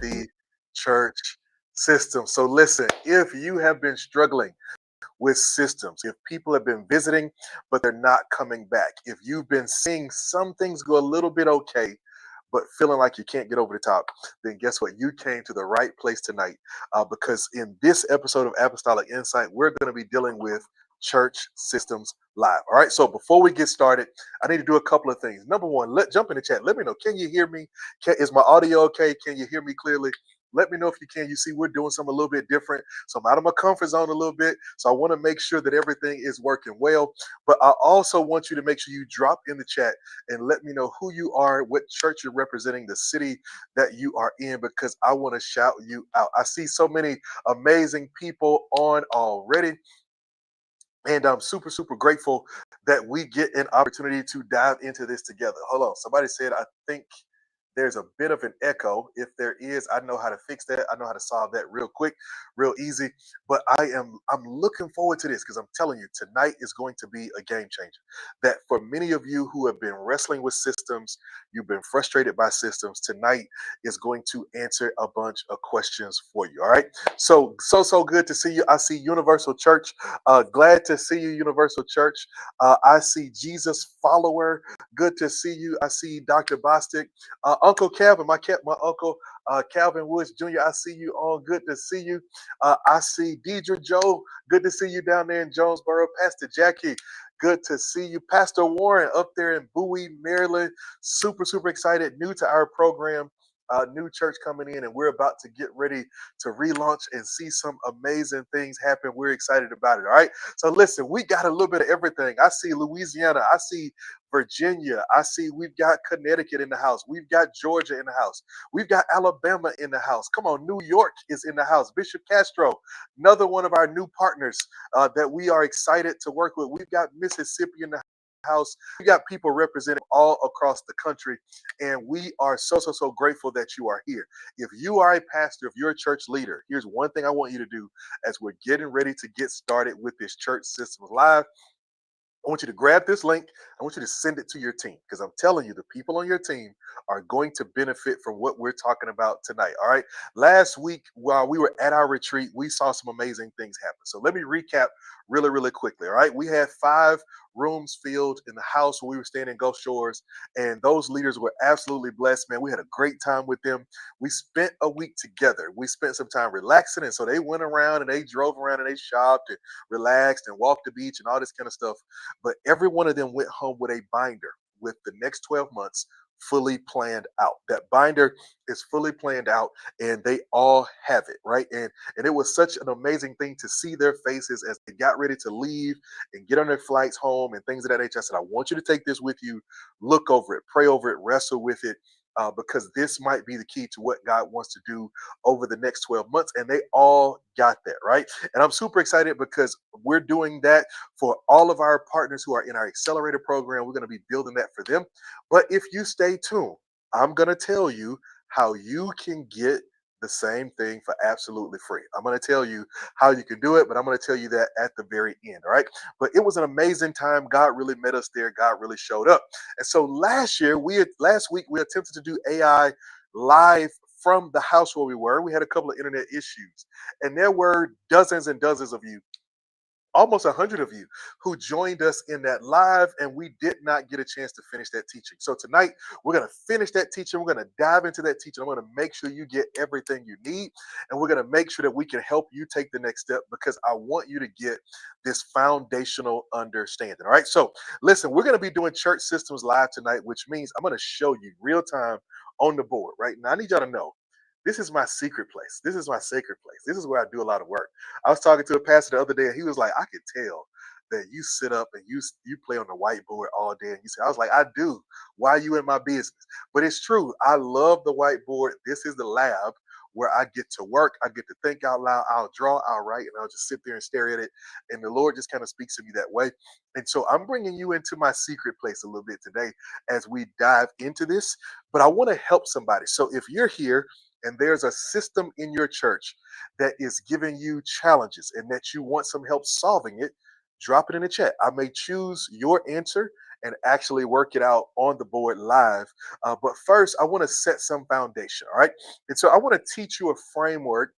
The church System. So listen, if you have been struggling with systems, if people have been visiting but they're not coming back, if you've been seeing some things go a little bit okay but feeling like you can't get over the top, then guess what? You came to the right place tonight, because in this episode of Apostolic Insight, we're going to be dealing with church systems live. All right. So before we get started, I need to do a couple of things. Number one, jump in the chat. Let me know. Can you hear me? Is my audio okay? Can you hear me clearly? Let me know if you can. You see, we're doing something a little bit different. So I'm out of my comfort zone a little bit. So I want to make sure that everything is working well. But I also want you to make sure you drop in the chat and let me know who you are, what church you're representing, the city that you are in, because I want to shout you out. I see so many amazing people on already. And I'm super, super grateful that we get an opportunity to dive into this together. Hold on. Somebody said, I think there's a bit of an echo. If there is, I know how to fix that. I know how to solve that real quick, real easy. But I'm looking forward to this because I'm telling you, tonight is going to be a game changer. That for many of you who have been wrestling with systems, you've been frustrated by systems, tonight is going to answer a bunch of questions for you. All right. So good to see you. I see Universal Church. Glad to see you, Universal Church. I see Jesus Follower. Good to see you. I see Dr. Bostic. Uncle Calvin, my uncle Calvin Woods Jr. I see you on. Good to see you. I see Deidre Joe. Good to see you down there in Jonesboro. Pastor Jackie. Good to see you. Pastor Warren up there in Bowie, Maryland. Super, super excited. New to our program. New church coming in, and we're about to get ready to relaunch and see some amazing things happen. We're excited about it. All right. So listen, we got a little bit of everything. I see Louisiana. I see Virginia. I see we've got Connecticut in the house. We've got Georgia in the house. We've got Alabama in the house. Come on, New York is in the house. Bishop Castro, another one of our new partners that we are excited to work with. We've got Mississippi in the house. We got people representing all across the country, and we are so grateful that you are here. If you are a pastor, if you're a church leader, here's one thing I want you to do as we're getting ready to get started with this Church Systems Live. I want you to grab this link. I want you to send it to your team because I'm telling you, the people on your team are going to benefit from what we're talking about tonight. All right. Last week, while we were at our retreat, we saw some amazing things happen. So let me recap really, really quickly. All right. We had 5 rooms filled in the house when we were staying in Gulf Shores, and those leaders were absolutely blessed, man. We had a great time with them. We spent a week together. We spent some time relaxing. And so they went around and they drove around and they shopped and relaxed and walked the beach and all this kind of stuff. But every one of them went home with a binder with the next 12 months fully planned out. That binder is fully planned out and they all have it, right? And it was such an amazing thing to see their faces as they got ready to leave and get on their flights home and things of that nature. I said, I want you to take this with you, look over it, pray over it, wrestle with it. Because this might be the key to what God wants to do over the next 12 months. And they all got that, right? And I'm super excited because we're doing that for all of our partners who are in our accelerator program. We're going to be building that for them. But if you stay tuned, I'm going to tell you how you can get the same thing for absolutely free. I'm going to tell you how you can do it, but I'm going to tell you that at the very end. All right. But it was an amazing time. God really met us there. God really showed up. And so last week, we attempted to do AI live from the house where we were. We had a couple of internet issues, and there were dozens and dozens of you, almost 100 of you, who joined us in that live, and we did not get a chance to finish that teaching. So tonight we're going to finish that teaching. We're going to dive into that teaching. I'm going to make sure you get everything you need, and we're going to make sure that we can help you take the next step, because I want you to get this foundational understanding. All right. So listen, we're going to be doing Church Systems Live tonight, which means I'm going to show you real time on the board right now. I need y'all to know this is my secret place. This is my sacred place. This is where I do a lot of work. I was talking to a pastor the other day, and he was like, I could tell that you sit up and you play on the whiteboard all day. And you say, I was like, I do. Why are you in my business? But it's true. I love the whiteboard. This is the lab where I get to work. I get to think out loud. I'll draw, I'll write, and I'll just sit there and stare at it. And the Lord just kind of speaks to me that way. And so I'm bringing you into my secret place a little bit today as we dive into this. But I want to help somebody. So if you're here and there's a system in your church that is giving you challenges and that you want some help solving it, drop it in the chat. I may choose your answer and actually work it out on the board live. But first, I want to set some foundation. All right. And so I want to teach you a framework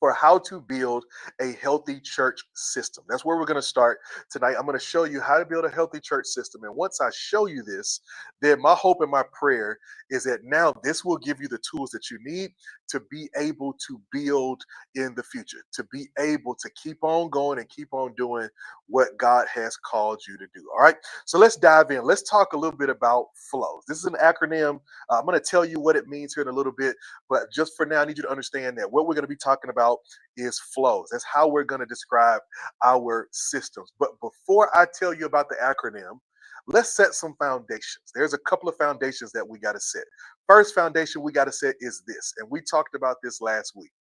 for how to build a healthy church system. That's where we're going to start tonight. I'm going to show you how to build a healthy church system. And once I show you this, then my hope and my prayer is that now this will give you the tools that you need to be able to build in the future, to be able to keep on going and keep on doing what God has called you to do. All right. So let's dive in. Let's talk a little bit about flows. This is an acronym. I'm going to tell you what it means here in a little bit, but just for now, I need you to understand that what we're going to be talking about is flows. That's how we're going to describe our systems. But before I tell you about the acronym, let's set some foundations. There's a couple of foundations that we got to set. First foundation we got to set is this, and we talked about this last week.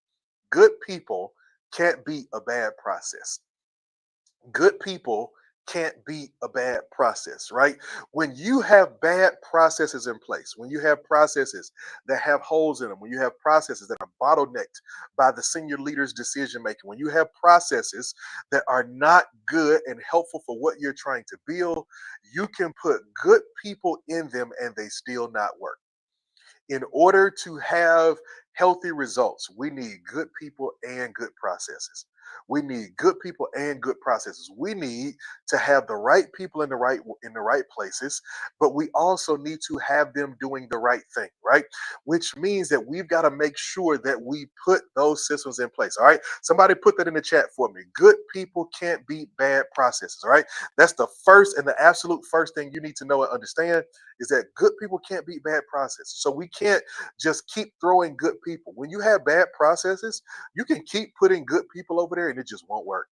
Good people can't beat a bad process. Good people can't beat a bad process, right? When you have bad processes in place, when you have processes that have holes in them, when you have processes that are bottlenecked by the senior leader's decision making, when you have processes that are not good and helpful for what you're trying to build, you can put good people in them and they still not work. In order to have healthy results, we need good people and good processes. We need good people and good processes. We need to have the right people in the right places, but we also need to have them doing the right thing, right? Which means that we've got to make sure that we put those systems in place. All right. Somebody put that in the chat for me. Good people can't beat bad processes. All right. That's the first and the absolute first thing you need to know and understand is that good people can't beat bad processes. So we can't just keep throwing good people. When you have bad processes, you can keep putting good people over there and it just won't work.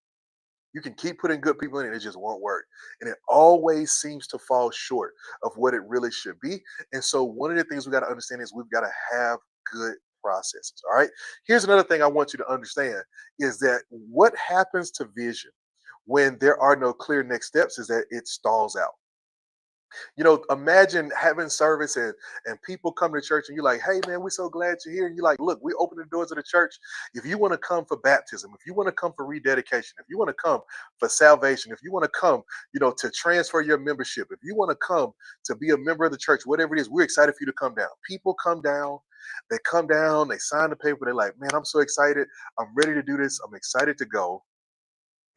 You can keep putting good people in and it just won't work. And it always seems to fall short of what it really should be. And so one of the things we got to understand is we've got to have good processes. All right. Here's another thing I want you to understand is that what happens to vision when there are no clear next steps is that it stalls out. Imagine having service and people come to church and you're like, hey man, we're so glad you're here. And you're like, look, we open the doors of the church. If you want to come for baptism, if you want to come for rededication, if you want to come for salvation, if you want to come, to transfer your membership, if you want to come to be a member of the church, whatever it is, we're excited for you to come down. People come down, they sign the paper, they're like, man, I'm so excited. I'm ready to do this. I'm excited to go.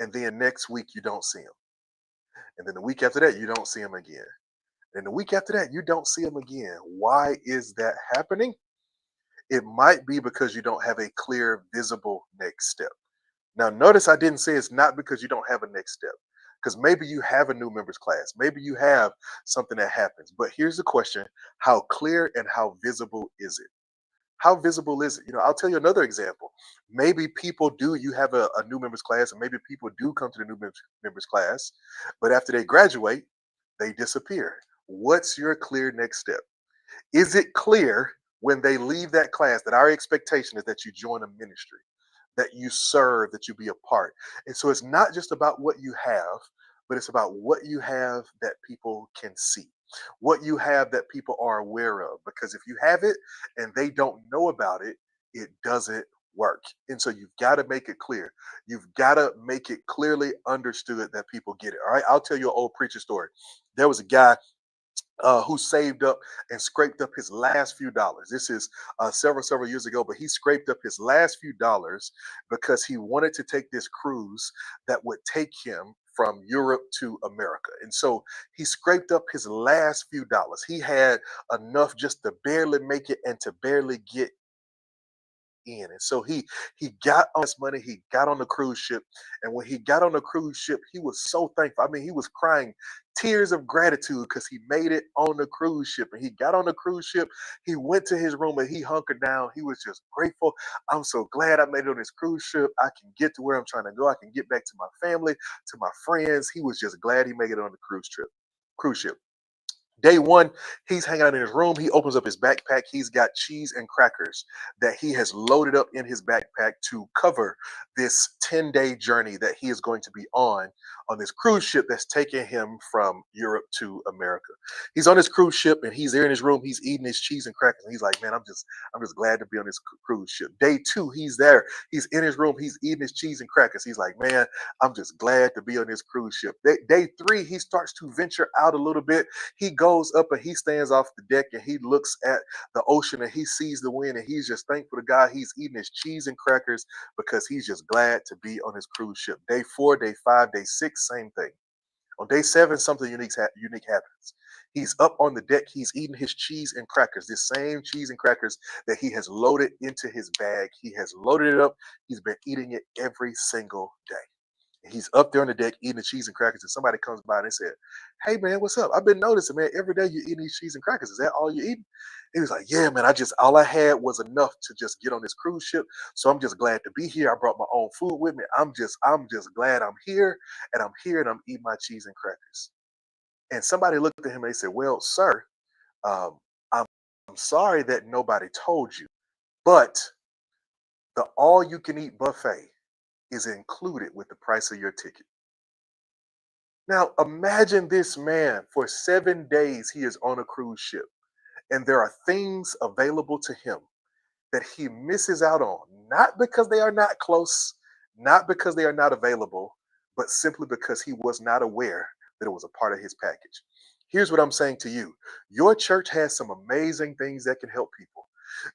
And then next week you don't see them. And then the week after that, you don't see them again. And the week after that, you don't see them again. Why is that happening? It might be because you don't have a clear, visible next step. Now, notice I didn't say it's not because you don't have a next step, because maybe you have a new members class. Maybe you have something that happens. But here's the question: how clear and how visible is it? How visible is it? I'll tell you another example. Maybe you have a new members class, and maybe people do come to the new members class, but after they graduate, they disappear. What's your clear next step? Is it clear when they leave that class that our expectation is that you join a ministry, that you serve, that you be a part? And so it's not just about what you have, but it's about what you have that people can see, what you have that people are aware of. Because if you have it and they don't know about it, it doesn't work. And so you've got to make it clear. You've got to make it clearly understood that people get it. All right. I'll tell you an old preacher story. There was a guy who saved up and scraped up his last few dollars. This is several years ago, but he scraped up his last few dollars because he wanted to take this cruise that would take him from Europe to America. And so he scraped up his last few dollars. He had enough just to barely make it and to barely get in. And so he got on this money, he got on the cruise ship. And when he got on the cruise ship, he was so thankful. I mean, he was crying tears of gratitude because he made it on the cruise ship. And he got on the cruise ship, he went to his room and he hunkered down. He was just grateful. I'm so glad I made it on this cruise ship. I can get to where I'm trying to go. I can get back to my family, to my friends. He was just glad he made it on the cruise ship. Day one, he's hanging out in his room. He opens up his backpack. He's got cheese and crackers that he has loaded up in his backpack to cover this 10-day journey that he is going to be on this cruise ship that's taking him from Europe to America. He's on this cruise ship and he's there in his room. He's eating his cheese and crackers. And he's like, man, I'm just glad to be on this cruise ship. Day two, he's there. He's in his room. He's eating his cheese and crackers. He's like, man, I'm just glad to be on this cruise ship. Day three, he starts to venture out a little bit. He goes goes up and he stands off the deck and he looks at the ocean and he sees the wind and he's just thankful to God. He's eating his cheese and crackers because he's just glad to be on his cruise ship. Day 4, day 5, day 6, same thing. On day 7, something unique happens. He's up on the deck. He's eating his cheese and crackers, this same cheese and crackers that he has loaded into his bag. He has loaded it up. He's been eating it every single day. He's up there on the deck eating the cheese and crackers, and somebody comes by and they said, "Hey man, what's up? I've been noticing, man, every day you're eating these cheese and crackers. Is that all you eating?" He was like, "Yeah, man, all I had was enough to just get on this cruise ship. So I'm just glad to be here. I brought my own food with me. I'm just glad I'm here, and I'm eating my cheese and crackers." And somebody looked at him and they said, "Well, sir, um, I'm, I'm sorry that nobody told you, but the all you can eat buffet is included with the price of your ticket." Now, imagine this man for 7 days, he is on a cruise ship, and there are things available to him that he misses out on, not because they are not close, not because they are not available, but simply because he was not aware that it was a part of his package. Here's what I'm saying to you: your church has some amazing things that can help people.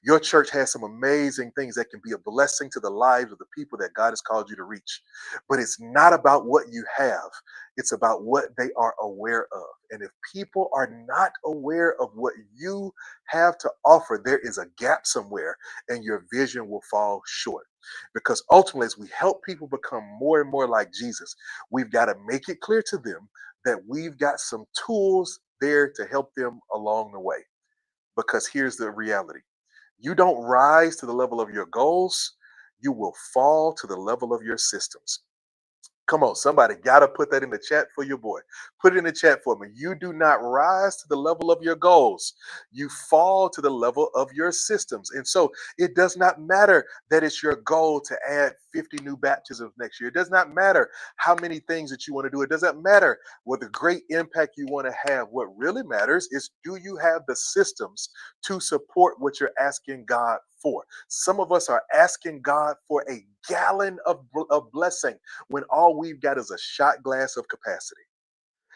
Your church has some amazing things that can be a blessing to the lives of the people that God has called you to reach. But it's not about what you have, it's about what they are aware of. And if people are not aware of what you have to offer, there is a gap somewhere and your vision will fall short. Because ultimately, as we help people become more and more like Jesus, we've got to make it clear to them that we've got some tools there to help them along the way. Because here's the reality: you don't rise to the level of your goals, you will fall to the level of your systems. Come on, somebody got to put that in the chat for your boy. Put it in the chat for me. You do not rise to the level of your goals. You fall to the level of your systems. And so it does not matter that it's your goal to add 50 new baptisms next year. It does not matter how many things that you want to do. It doesn't matter what the great impact you want to have. What really matters is, do you have the systems to support what you're asking God for? Some of us are asking God for a gallon of blessing when all we've got is a shot glass of capacity.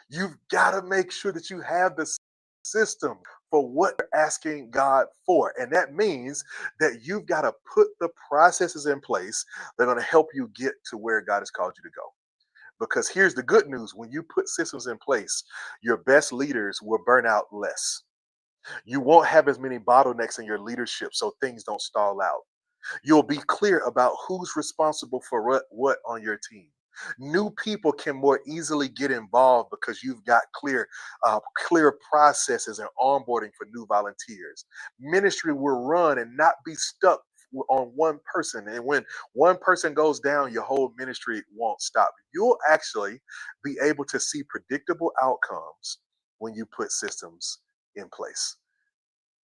You've got to make sure that you have the system for what you're asking God for. And that means that you've got to put the processes in place that are going to help you get to where God has called you to go. Because here's the good news: when you put systems in place, your best leaders will burn out less. You won't have as many bottlenecks in your leadership, so things don't stall out. You'll be clear about who's responsible for what on your team. New people can more easily get involved because you've got clear processes and onboarding for new volunteers. Ministry will run and not be stuck on one person. And when one person goes down, your whole ministry won't stop. You'll actually be able to see predictable outcomes when you put systems in place.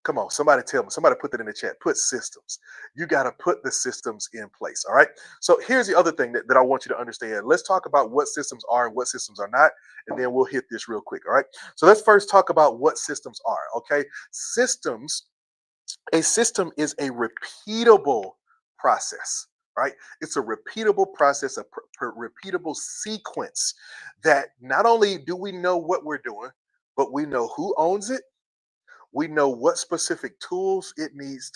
Come on, somebody tell me. Somebody put that in the chat. Put systems. You got to put the systems in place. All right. So here's the other thing that I want you to understand. Let's talk about what systems are and what systems are not, and then we'll hit this real quick. All right. So let's first talk about what systems are. Okay. A system is a repeatable process. Right? It's a repeatable process, a repeatable sequence that not only do we know what we're doing, but we know who owns it. We know what specific tools it needs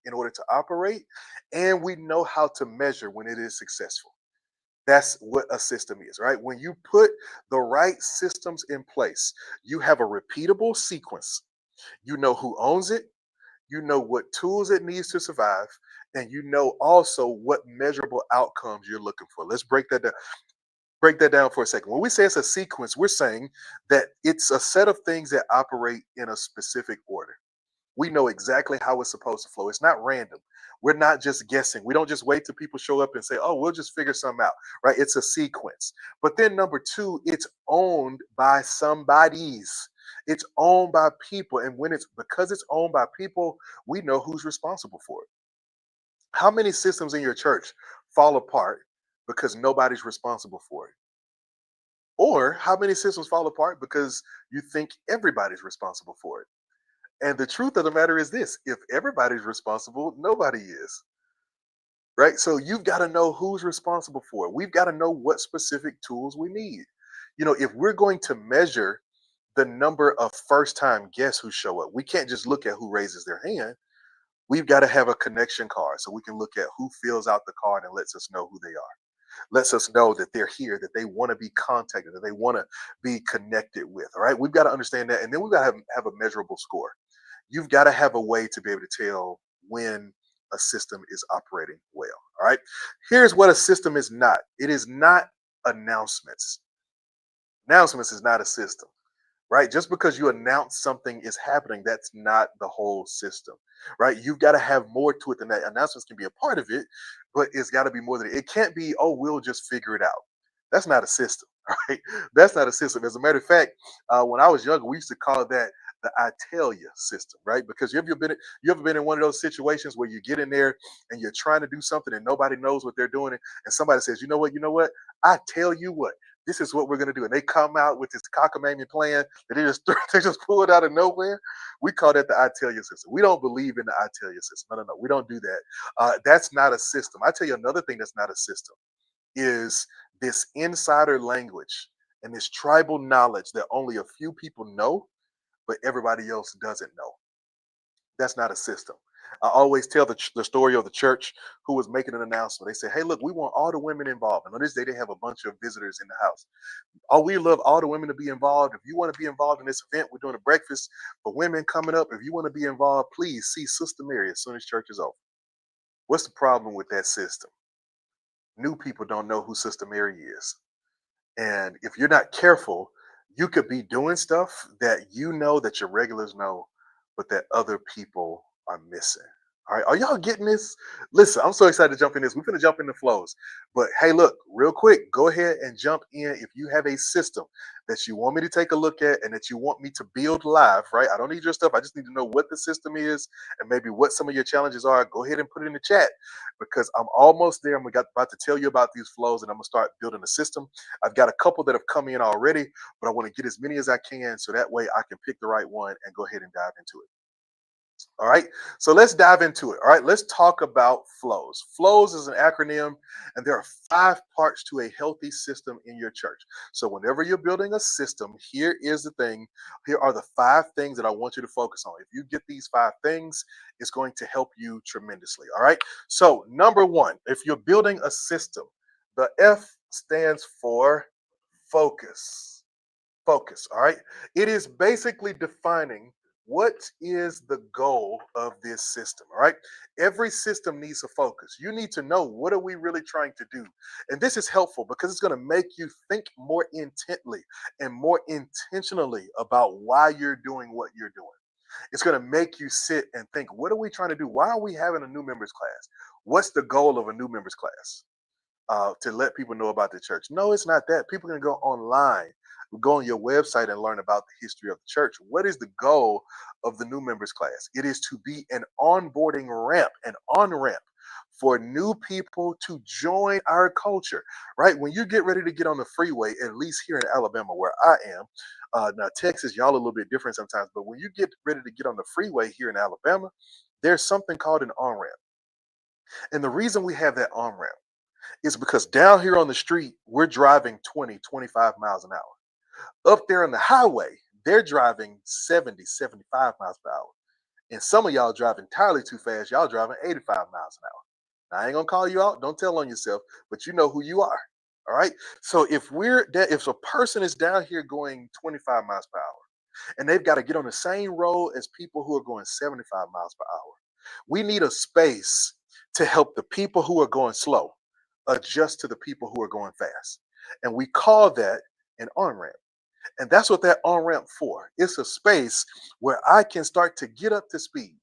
in order to operate, and we know how to measure when it is successful. That's what a system is, right? When you put the right systems in place, you have a repeatable sequence. You know who owns it, you know what tools it needs to survive, and you know also what measurable outcomes you're looking for. Let's break that down for a second. When we say it's a sequence, we're saying that it's a set of things that operate in a specific order. We know exactly how it's supposed to flow. It's not random. We're not just guessing. We don't just wait till people show up and say, "Oh, we'll just figure something out," right? It's a sequence. But then number two, it's owned by somebody's. It's owned by people. And because it's owned by people, we know who's responsible for it. How many systems in your church fall apart because nobody's responsible for it? Or how many systems fall apart because you think everybody's responsible for it? And the truth of the matter is this: if everybody's responsible, nobody is. Right? So you've got to know who's responsible for it. We've got to know what specific tools we need. If we're going to measure the number of first time guests who show up. We can't just look at who raises their hand. We've got to have a connection card so we can look at who fills out the card and lets us know who they are, lets us know that they're here, that they want to be contacted, that they want to be connected with. All right. We've got to understand that. And then we've got to have a measurable score. You've got to have a way to be able to tell when a system is operating well. All right. Here's what a system is not. It is not announcements. Announcements is not a system, right? Just because you announce something is happening, that's not the whole system, right? You've got to have more to it than that. Announcements can be a part of it, but it's got to be more than it. It can't be, oh, we'll just figure it out. That's not a system, right? That's not a system. As a matter of fact, when I was younger, we used to call that the I tell you system, right? Because you ever been in one of those situations where you get in there and you're trying to do something and nobody knows what they're doing, and somebody says, you know what, I tell you what, this is what we're going to do, and they come out with this cockamamie plan that they just pull it out of nowhere. We call that the I tell you system. We don't believe in the I tell you system. No, we don't do that. That's not a system. I tell you another thing that's not a system is this insider language and this tribal knowledge that only a few people know, but everybody else doesn't know. That's not a system. I always tell the story of the church who was making an announcement. They said, hey, look, we want all the women involved. And on this day, they have a bunch of visitors in the house. Oh, we love all the women to be involved. If you want to be involved in this event, we're doing a breakfast for women coming up. If you want to be involved, please see Sister Mary as soon as church is over. What's the problem with that system? New people don't know who Sister Mary is. And if you're not careful, you could be doing stuff that you know that your regulars know, but that other people are missing. All right. Are y'all getting this? Listen, I'm so excited to jump in this. We're going to jump in the flows. But hey, look, real quick, go ahead and jump in if you have a system that you want me to take a look at and that you want me to build live, right? I don't need your stuff. I just need to know what the system is and maybe what some of your challenges are. Go ahead and put it in the chat because I'm almost there. About to tell you about these flows and I'm going to start building a system. I've got a couple that have come in already, but I want to get as many as I can so that way I can pick the right one and go ahead and dive into it. All right, so let's dive into it. All right, let's talk about flows. Flows is an acronym, and there are 5 parts to a healthy system in your church. So, whenever you're building a system, here is the thing. Here are the 5 things that I want you to focus on. If you get these 5 things, it's going to help you tremendously. All right, so number 1, if you're building a system, the F stands for focus. Focus. All right, it is basically defining what is the goal of this system. All right, every system needs a focus. You need to know, what are we really trying to do? And this is helpful because it's going to make you think more intently and more intentionally about why you're doing what you're doing. It's going to make you sit and think, what are we trying to do? Why are we having a new members class? What's the goal of a new members class? To let people know about the church. No, it's not that. People can go online, go on your website and learn about the history of the church. What is the goal of the new members class? It is to be an onboarding ramp, an on ramp for new people to join our culture, right? When you get ready to get on the freeway, at least here in Alabama where I am, now Texas, y'all a little bit different sometimes, but when you get ready to get on the freeway here in Alabama, there's something called an on ramp. And the reason we have that on ramp is because down here on the street, we're driving 20, 25 miles an hour. Up there on the highway, they're driving 70, 75 miles per hour. And some of y'all drive entirely too fast. Y'all driving 85 miles an hour. Now, I ain't gonna call you out. Don't tell on yourself, but you know who you are. All right. So if a person is down here going 25 miles per hour and they've got to get on the same road as people who are going 75 miles per hour, we need a space to help the people who are going slow adjust to the people who are going fast. And we call that an on ramp. And that's what that on ramp for. It's a space where I can start to get up to speed.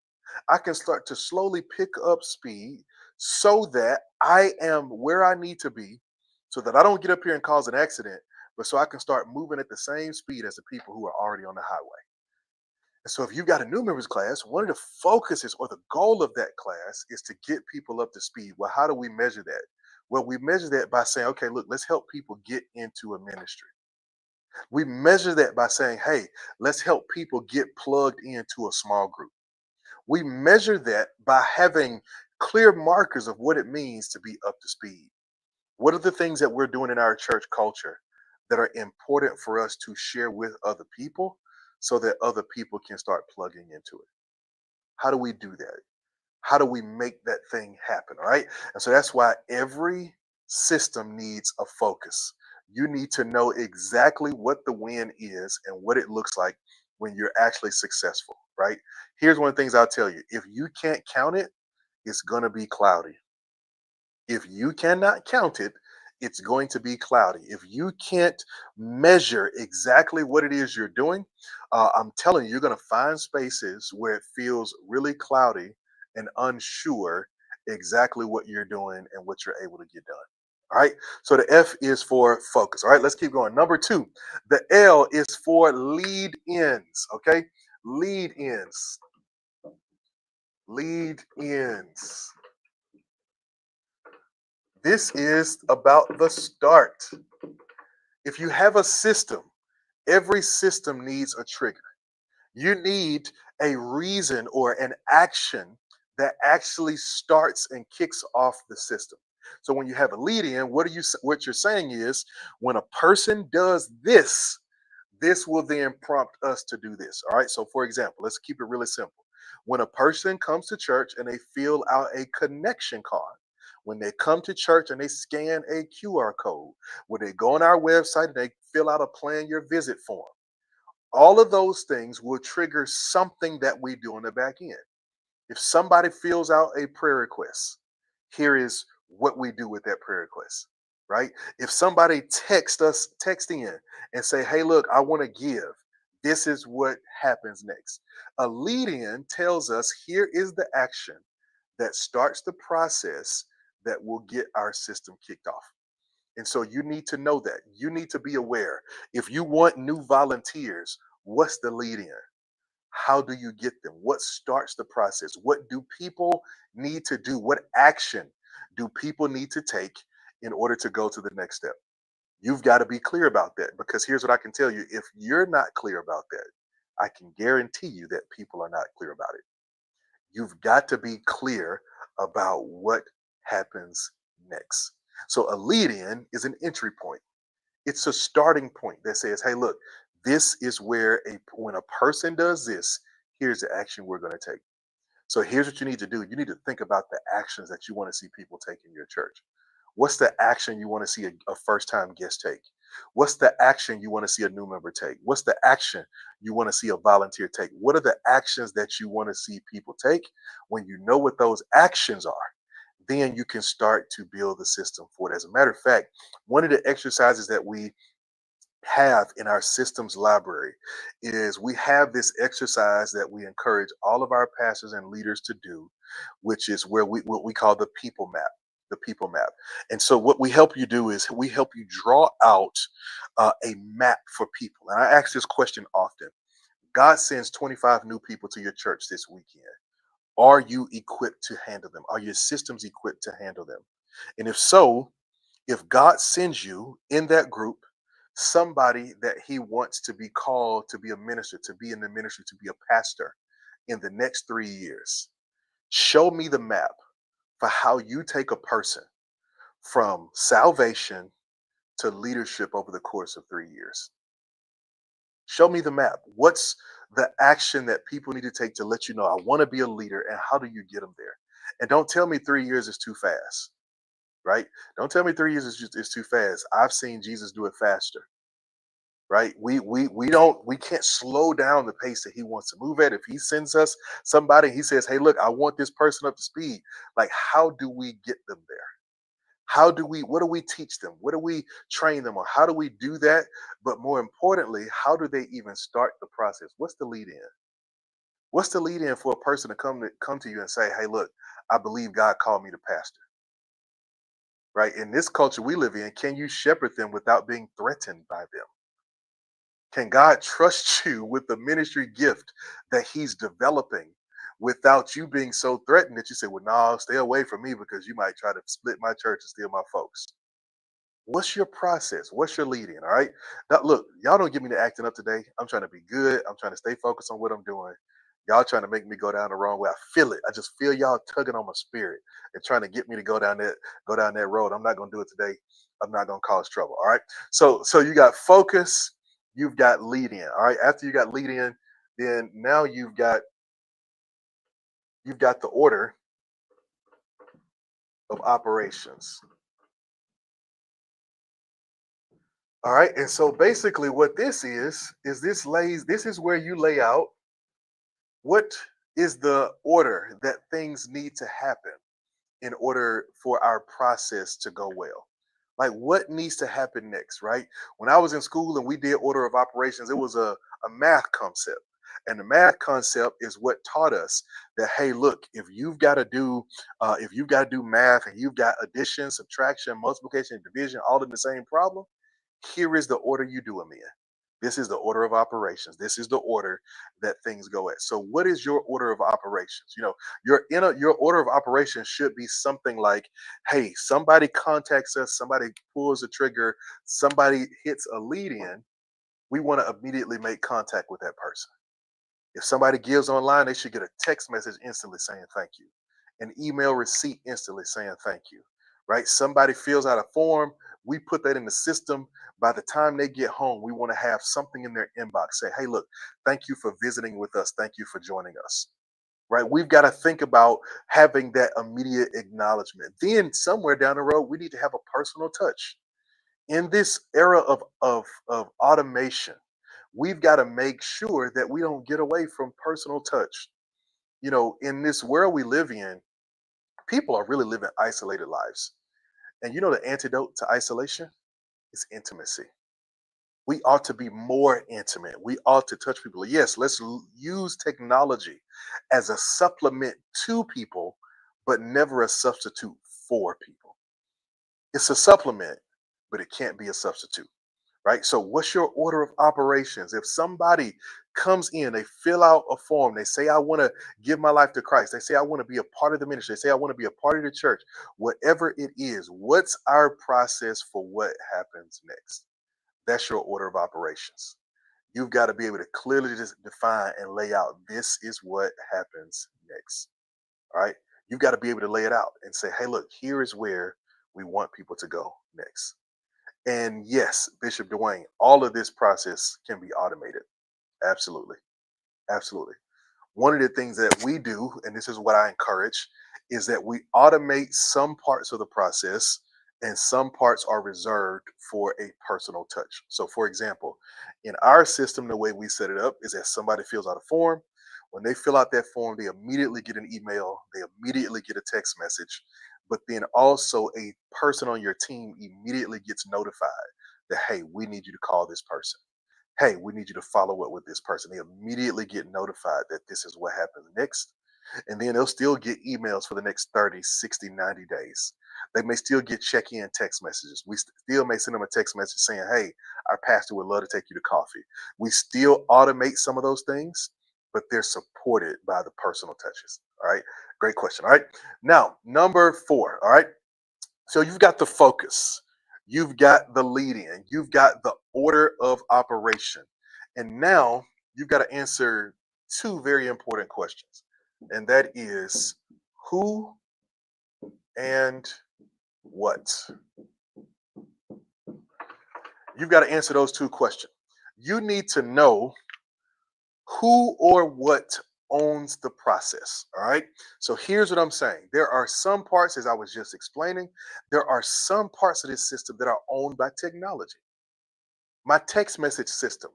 I can start to slowly pick up speed so that I am where I need to be, so that I don't get up here and cause an accident, but so I can start moving at the same speed as the people who are already on the highway. And so if you've got a new members class, one of the focuses or the goal of that class is to get people up to speed. Well, how do we measure that? Well, we measure that by saying, okay, look, let's help people get into a ministry. We measure that by saying, hey, let's help people get plugged into a small group. We measure that by having clear markers of what it means to be up to speed. What are the things that we're doing in our church culture that are important for us to share with other people so that other people can start plugging into it? How do we do that? How do we make that thing happen? All right. And so that's why every system needs a focus. You need to know exactly what the win is and what it looks like when you're actually successful, right? Here's one of the things I'll tell you: if you can't count it, it's going to be cloudy. If you cannot count it, it's going to be cloudy. If you can't measure exactly what it is you're doing, I'm telling you, you're going to find spaces where it feels really cloudy and unsure exactly what you're doing and what you're able to get done. All right. So the F is for focus. All right. Let's keep going. Number two, the L is for lead ins. Okay. Lead ins. Lead ins. This is about the start. If you have a system, every system needs a trigger. You need a reason or an action that actually starts and kicks off the system. So when you have a lead in, what you're saying is when a person does this, this will then prompt us to do this. All right. So for example, let's keep it really simple. When a person comes to church and they fill out a connection card, when they come to church and they scan a QR code, when they go on our website and they fill out a plan your visit form, all of those things will trigger something that we do on the back end. If somebody fills out a prayer request, here is what we do with that prayer request, right? If somebody text in and say, hey, look, I want to give, this is what happens next. A lead in tells us here is the action that starts the process that will get our system kicked off. And so you need to know that. You need to be aware. If you want new volunteers, what's the lead in? How do you get them? What starts the process? What do people need to do? What action do people need to take in order to go to the next step? You've got to be clear about that, because here's what I can tell you: if you're not clear about that, I can guarantee you that people are not clear about it. You've got to be clear about what happens next. So a lead in is an entry point. It's a starting point that says, hey, look, this is where when a person does this, here's the action we're going to take. So here's what you need to do. You need to think about the actions that you want to see people take in your church. What's the action you want to see a first time guest take? What's the action you want to see a new member take? What's the action you want to see a volunteer take? What are the actions that you want to see people take? When you know what those actions are, then you can start to build the system for it. As a matter of fact, one of the exercises that we have in our systems library is we have this exercise that we encourage all of our pastors and leaders to do, which is where what we call the people map. The people map. And so what we help you do is we help you draw out a map for people. And I ask this question often: God sends 25 new people to your church this weekend. Are you equipped to handle them? Are your systems equipped to handle them? And if so, if God sends you in that group somebody that he wants to be called to be a minister, to be in the ministry, to be a pastor in the next 3 years, show me the map for how you take a person from salvation to leadership over the course of 3 years. Show me the map. What's the action that people need to take to let you know I want to be a leader, and how do you get them there? And don't tell me 3 years is too fast, right? Don't tell me 3 years is too fast. I've seen Jesus do it faster, right? We can't slow down the pace that he wants to move at. If he sends us somebody, he says, hey, look, I want this person up to speed. Like, how do we get them there? What do we teach them? What do we train them on? How do we do that? But more importantly, how do they even start the process? What's the lead in? What's the lead in for a person to come to you and say, hey, look, I believe God called me to pastor, right? In this culture we live in, can you shepherd them without being threatened by them? Can God trust you with the ministry gift that he's developing without you being so threatened that you say, well, no, stay away from me because you might try to split my church and steal my folks? What's your process? What's your lead in? All right. Now, look, y'all don't get me to acting up today. I'm trying to be good. I'm trying to stay focused on what I'm doing. Y'all trying to make me go down the wrong way. I feel it. I just feel y'all tugging on my spirit and trying to get me to go down that road. I'm not gonna do it today. I'm not gonna cause trouble. All right. So you got focus, you've got lead in. All right. After you got lead in, then now you've got the order of operations. All right. And so basically what this is this is where you lay out what is the order that things need to happen in order for our process to go well. Like what needs to happen next, right? When I was in school and we did order of operations, it was a math concept. And the math concept is what taught us that, hey, look, if you've got to do math and you've got addition, subtraction, multiplication, division, all in the same problem, here is the order you do them in. This is the order of operations. This is the order that things go at. So, what is your order of operations? Your order of operations should be something like, "Hey, somebody contacts us, somebody pulls a trigger, somebody hits a lead in. We want to immediately make contact with that person. If somebody gives online, they should get a text message instantly saying thank you, an email receipt instantly saying thank you, right? Somebody fills out a form, we put that in the system. By the time they get home, we want to have something in their inbox say, hey, look, thank you for visiting with us. Thank you for joining us, right? We've got to think about having that immediate acknowledgement. Then somewhere down the road, we need to have a personal touch. In this era of automation, we've got to make sure that we don't get away from personal touch. In this world we live in, people are really living isolated lives. And the antidote to isolation is intimacy. We ought to be more intimate. We ought to touch people. Yes, let's use technology as a supplement to people, but never a substitute for people. It's a supplement, but it can't be a substitute. Right? So, what's your order of operations? If somebody comes in, they fill out a form, they say, I want to give my life to Christ, they say, I want to be a part of the ministry, they say, I want to be a part of the church, whatever it is, what's our process for what happens next? That's your order of operations. You've got to be able to clearly just define and lay out this is what happens next. All right. You've got to be able to lay it out and say, hey, look, here is where we want people to go next. And yes, Bishop Dwayne, all of this process can be automated. Absolutely. Absolutely. One of the things that we do, and this is what I encourage, is that we automate some parts of the process and some parts are reserved for a personal touch. So, for example, in our system, the way we set it up is that somebody fills out a form. When they fill out that form, they immediately get an email, they immediately get a text message, but then also a person on your team immediately gets notified that, hey, we need you to call this person. Hey, we need you to follow up with this person. They immediately get notified that this is what happens next. And then they'll still get emails for the next 30, 60, 90 days. They may still get check in text messages. We still may send them a text message saying, hey, our pastor would love to take you to coffee. We still automate some of those things, but they're supported by the personal touches. All right. Great question. All right. Now, number 4. All right. So you've got the focus, you've got the lead in, you've got the order of operation. And now you've got to answer two very important questions. And that is who and what. You've got to answer those two questions. You need to know who or what owns the process. All right. So here's what I'm saying. There are some parts, as I was just explaining, there are some parts of this system that are owned by technology. My text message system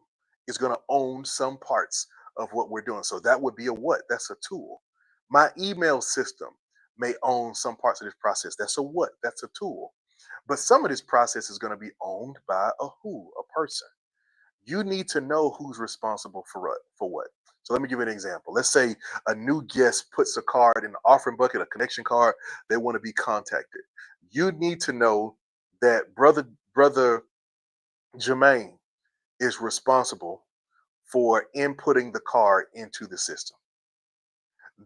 is going to own some parts of what we're doing. So that would be a what? That's a tool. My email system may own some parts of this process. That's a what? That's a tool. But some of this process is going to be owned by a who, a person. You need to know who's responsible for what. So let me give you an example. Let's say a new guest puts a card in the offering bucket, a connection card. They want to be contacted. You need to know that brother Jermaine is responsible for inputting the card into the system.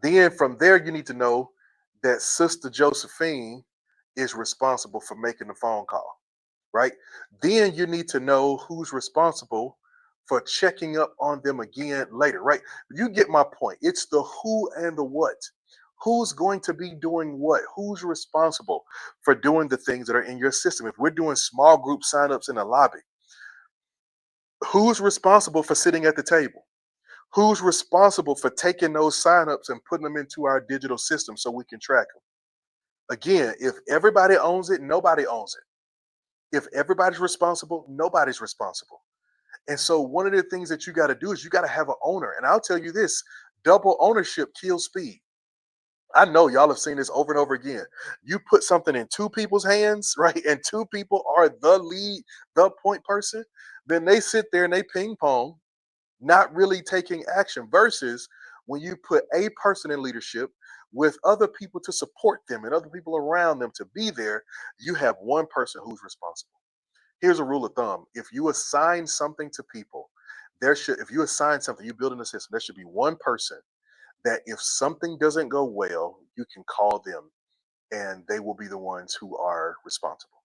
Then from there, you need to know that Sister Josephine is responsible for making the phone call, right? Then you need to know who's responsible for checking up on them again later, right? You get my point. It's the who and the what. Who's going to be doing what? Who's responsible for doing the things that are in your system? If we're doing small group signups in the lobby, Who's responsible for sitting at the table? Who's responsible for taking those signups and putting them into our digital system so we can track them? Again, if everybody owns it, nobody owns it. If everybody's responsible, nobody's responsible. And so one of the things that you got to do is you got to have an owner. And I'll tell you this, double ownership kills speed. I know y'all have seen this over and over again. You put something in two people's hands, right? And two people are the lead, the point person, then they sit there and they ping pong, not really taking action, versus when you put a person in leadership with other people to support them and other people around them to be there, you have one person who's responsible. Here's a rule of thumb. If you assign something to people, if you assign something, you build in a system, there should be one person that if something doesn't go well, you can call them and they will be the ones who are responsible.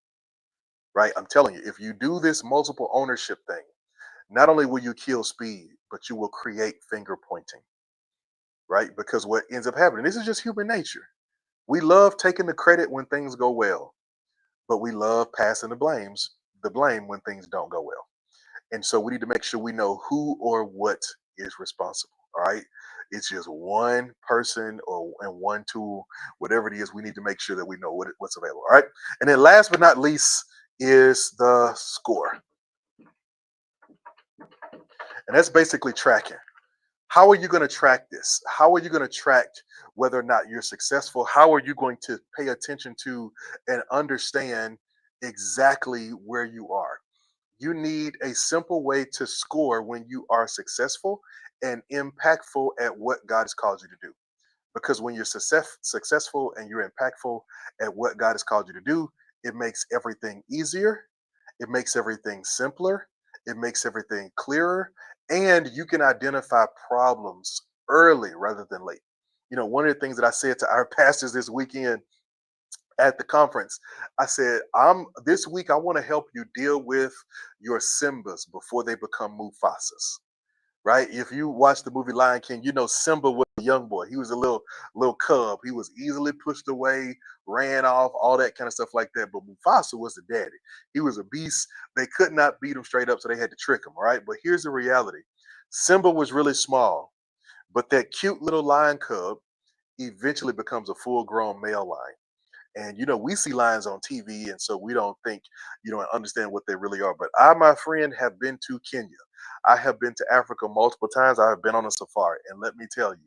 Right? I'm telling you, if you do this multiple ownership thing, not only will you kill speed, but you will create finger pointing, right? Because what ends up happening, this is just human nature. We love taking the credit when things go well, but we love passing the blame when things don't go well. And so we need to make sure we know who or what is responsible. All right. It's just one person or and one tool, whatever it is, we need to make sure that we know what's available. All right. And then last but not least is the score. And that's basically tracking. How are you going to track this? How are you going to track whether or not you're successful? How are you going to pay attention to and understand exactly where you are? You need a simple way to score when you are successful and impactful at what God has called you to do. Because when you're successful and you're impactful at what God has called you to do, it makes everything easier. It makes everything simpler. It makes everything clearer. And you can identify problems early rather than late. You know, one of the things that I said to our pastors this weekend at the conference, I said, I'm this week I want to help you deal with your Simbas before they become Mufasas. Right? If you watch the movie Lion King, you know Simba was a young boy. He was a little cub. He was easily pushed away, ran off, all that kind of stuff like that. But Mufasa was the daddy. He was a beast. They could not beat him straight up, so they had to trick him. All right. But here's the reality: Simba was really small, but that cute little lion cub eventually becomes a full-grown male lion. And you know, we see lions on TV, and so we don't think, understand what they really are. But I, my friend, have been to Kenya. I have been to Africa multiple times. I have been on a safari, and let me tell you,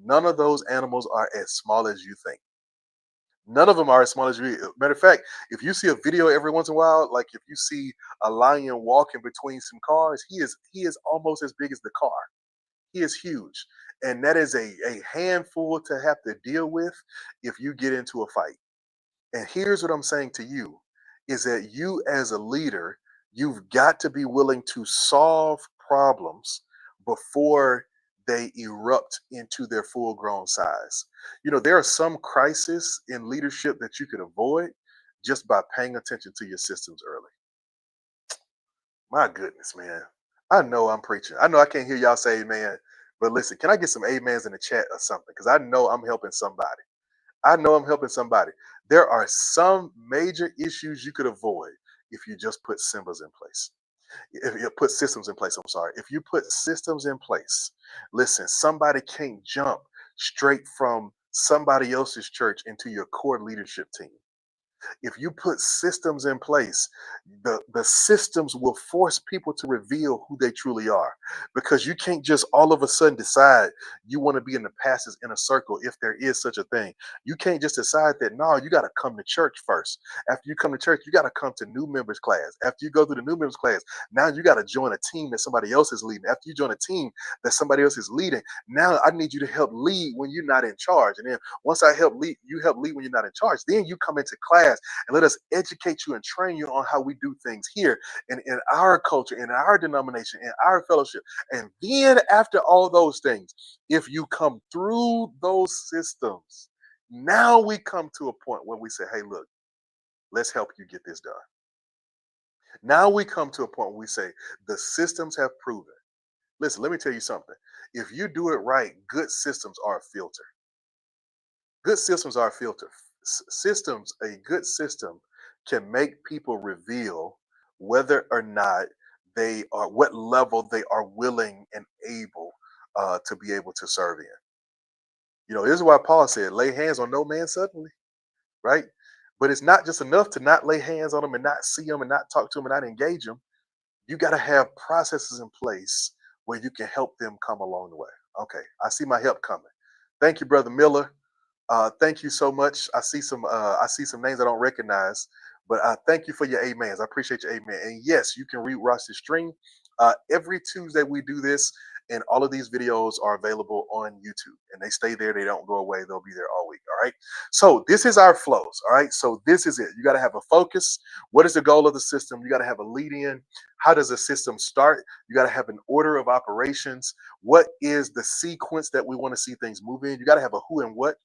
none of those animals are as small as you think. None of them are as small as you. Matter of fact, if you see a video every once in a while, like if you see a lion walking between some cars, he is almost as big as the car. He is huge, and that is a handful to have to deal with if you get into a fight. And here's what I'm saying to you is that you as a leader, you've got to be willing to solve problems before they erupt into their full grown size. You know, there are some crises in leadership that you could avoid just by paying attention to your systems early. My goodness, man. I know I'm preaching. I know I can't hear y'all say amen, but listen, can I get some amens in the chat or something? Because I know I'm helping somebody. I know I'm helping somebody. There are some major issues you could avoid if you just put symbols in place. If you put systems in place, I'm sorry. If you put systems in place, listen, somebody can't jump straight from somebody else's church into your core leadership team. If you put systems in place, the systems will force people to reveal who they truly are, because you can't just all of a sudden decide you want to be in the pastor's inner circle, if there is such a thing. You can't just decide that. No, you got to come to church first. After you come to church, you got to come to new members class. After you go through the new members class, now you got to join a team that somebody else is leading. After you join a team that somebody else is leading, now I need you to help lead when you're not in charge. And then once I help lead, you help lead when you're not in charge. Then you come into class and let us educate you and train you on how we do things here and in our culture, in our denomination, in our fellowship. And then after all those things, if you come through those systems, now we come to a point where we say, hey, look, let's help you get this done. Now we come to a point where we say, the systems have proven. Listen, let me tell you something. If you do it right, good systems are a filter. Good systems are a filter. A good system can make people reveal whether or not they are, what level they are willing and able to be able to serve in. This is why Paul said, lay hands on no man suddenly, right? But it's not just enough to not lay hands on them and not see them and not talk to them and not engage them. You got to have processes in place where you can help them come along the way. Okay, I see my help coming. Thank you, Brother Miller. Thank you so much. I see some names I don't recognize, but thank you for your amens. I appreciate your amen. And yes, you can rewatch the stream. Every Tuesday we do this, and all of these videos are available on YouTube, and they stay there. They don't go away. They'll be there all week. All right. So this is our flows. All right. So this is it. You got to have a focus. What is the goal of the system? You got to have a lead in. How does the system start? You got to have an order of operations. What is the sequence that we want to see things move in? You got to have a who and what.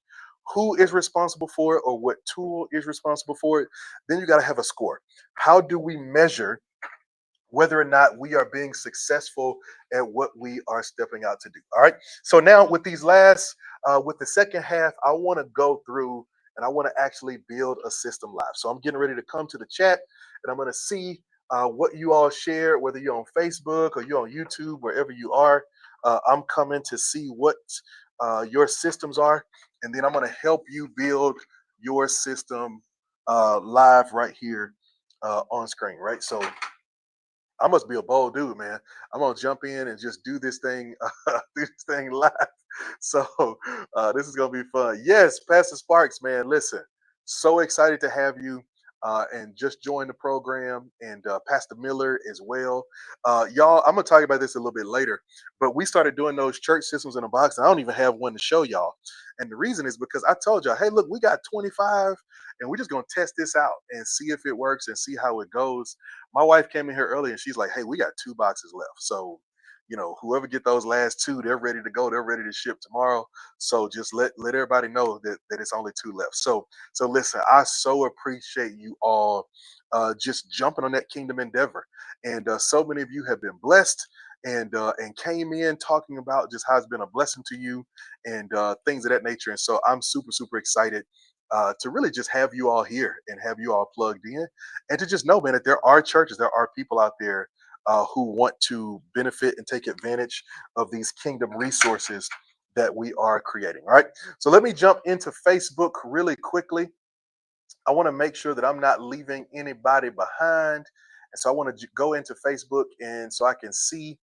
Who is responsible for it, or what tool is responsible for it? Then you got to have a score. How do we measure whether or not we are being successful at what we are stepping out to do? All right. So now with with the second half, I want to go through and I want to actually build a system live. So I'm getting ready to come to the chat, and I'm going to see what you all share, whether you're on Facebook or you're on YouTube, wherever you are. I'm coming to see what your systems are, and then I'm going to help you build your system live right here on screen. Right. So I must be a bold dude, man. I'm gonna jump in and just do this thing, do this thing live. So this is gonna be fun. Yes, Pastor Sparks, man. Listen, so excited to have you and just join the program, and Pastor Miller as well. Y'all, I'm gonna talk about this a little bit later, but we started doing those church systems in a box. And I don't even have one to show y'all, and the reason is because I told y'all, hey, look, we got 25, and we're just gonna test this out and see if it works and see how it goes. My wife came in here early and she's like, hey, we got 2 boxes left. So, whoever get those last 2, they're ready to go. They're ready to ship tomorrow. So just let everybody know that it's only 2 left. So listen, I so appreciate you all just jumping on that kingdom endeavor. And so many of you have been blessed and came in talking about just how it's been a blessing to you and things of that nature. And so I'm super, super excited to really just have you all here and have you all plugged in, and to just know, man, that there are churches, there are people out there who want to benefit and take advantage of these kingdom resources that we are creating. All right. So let me jump into Facebook really quickly. I want to make sure that I'm not leaving anybody behind. And so I want to go into Facebook, and so I can see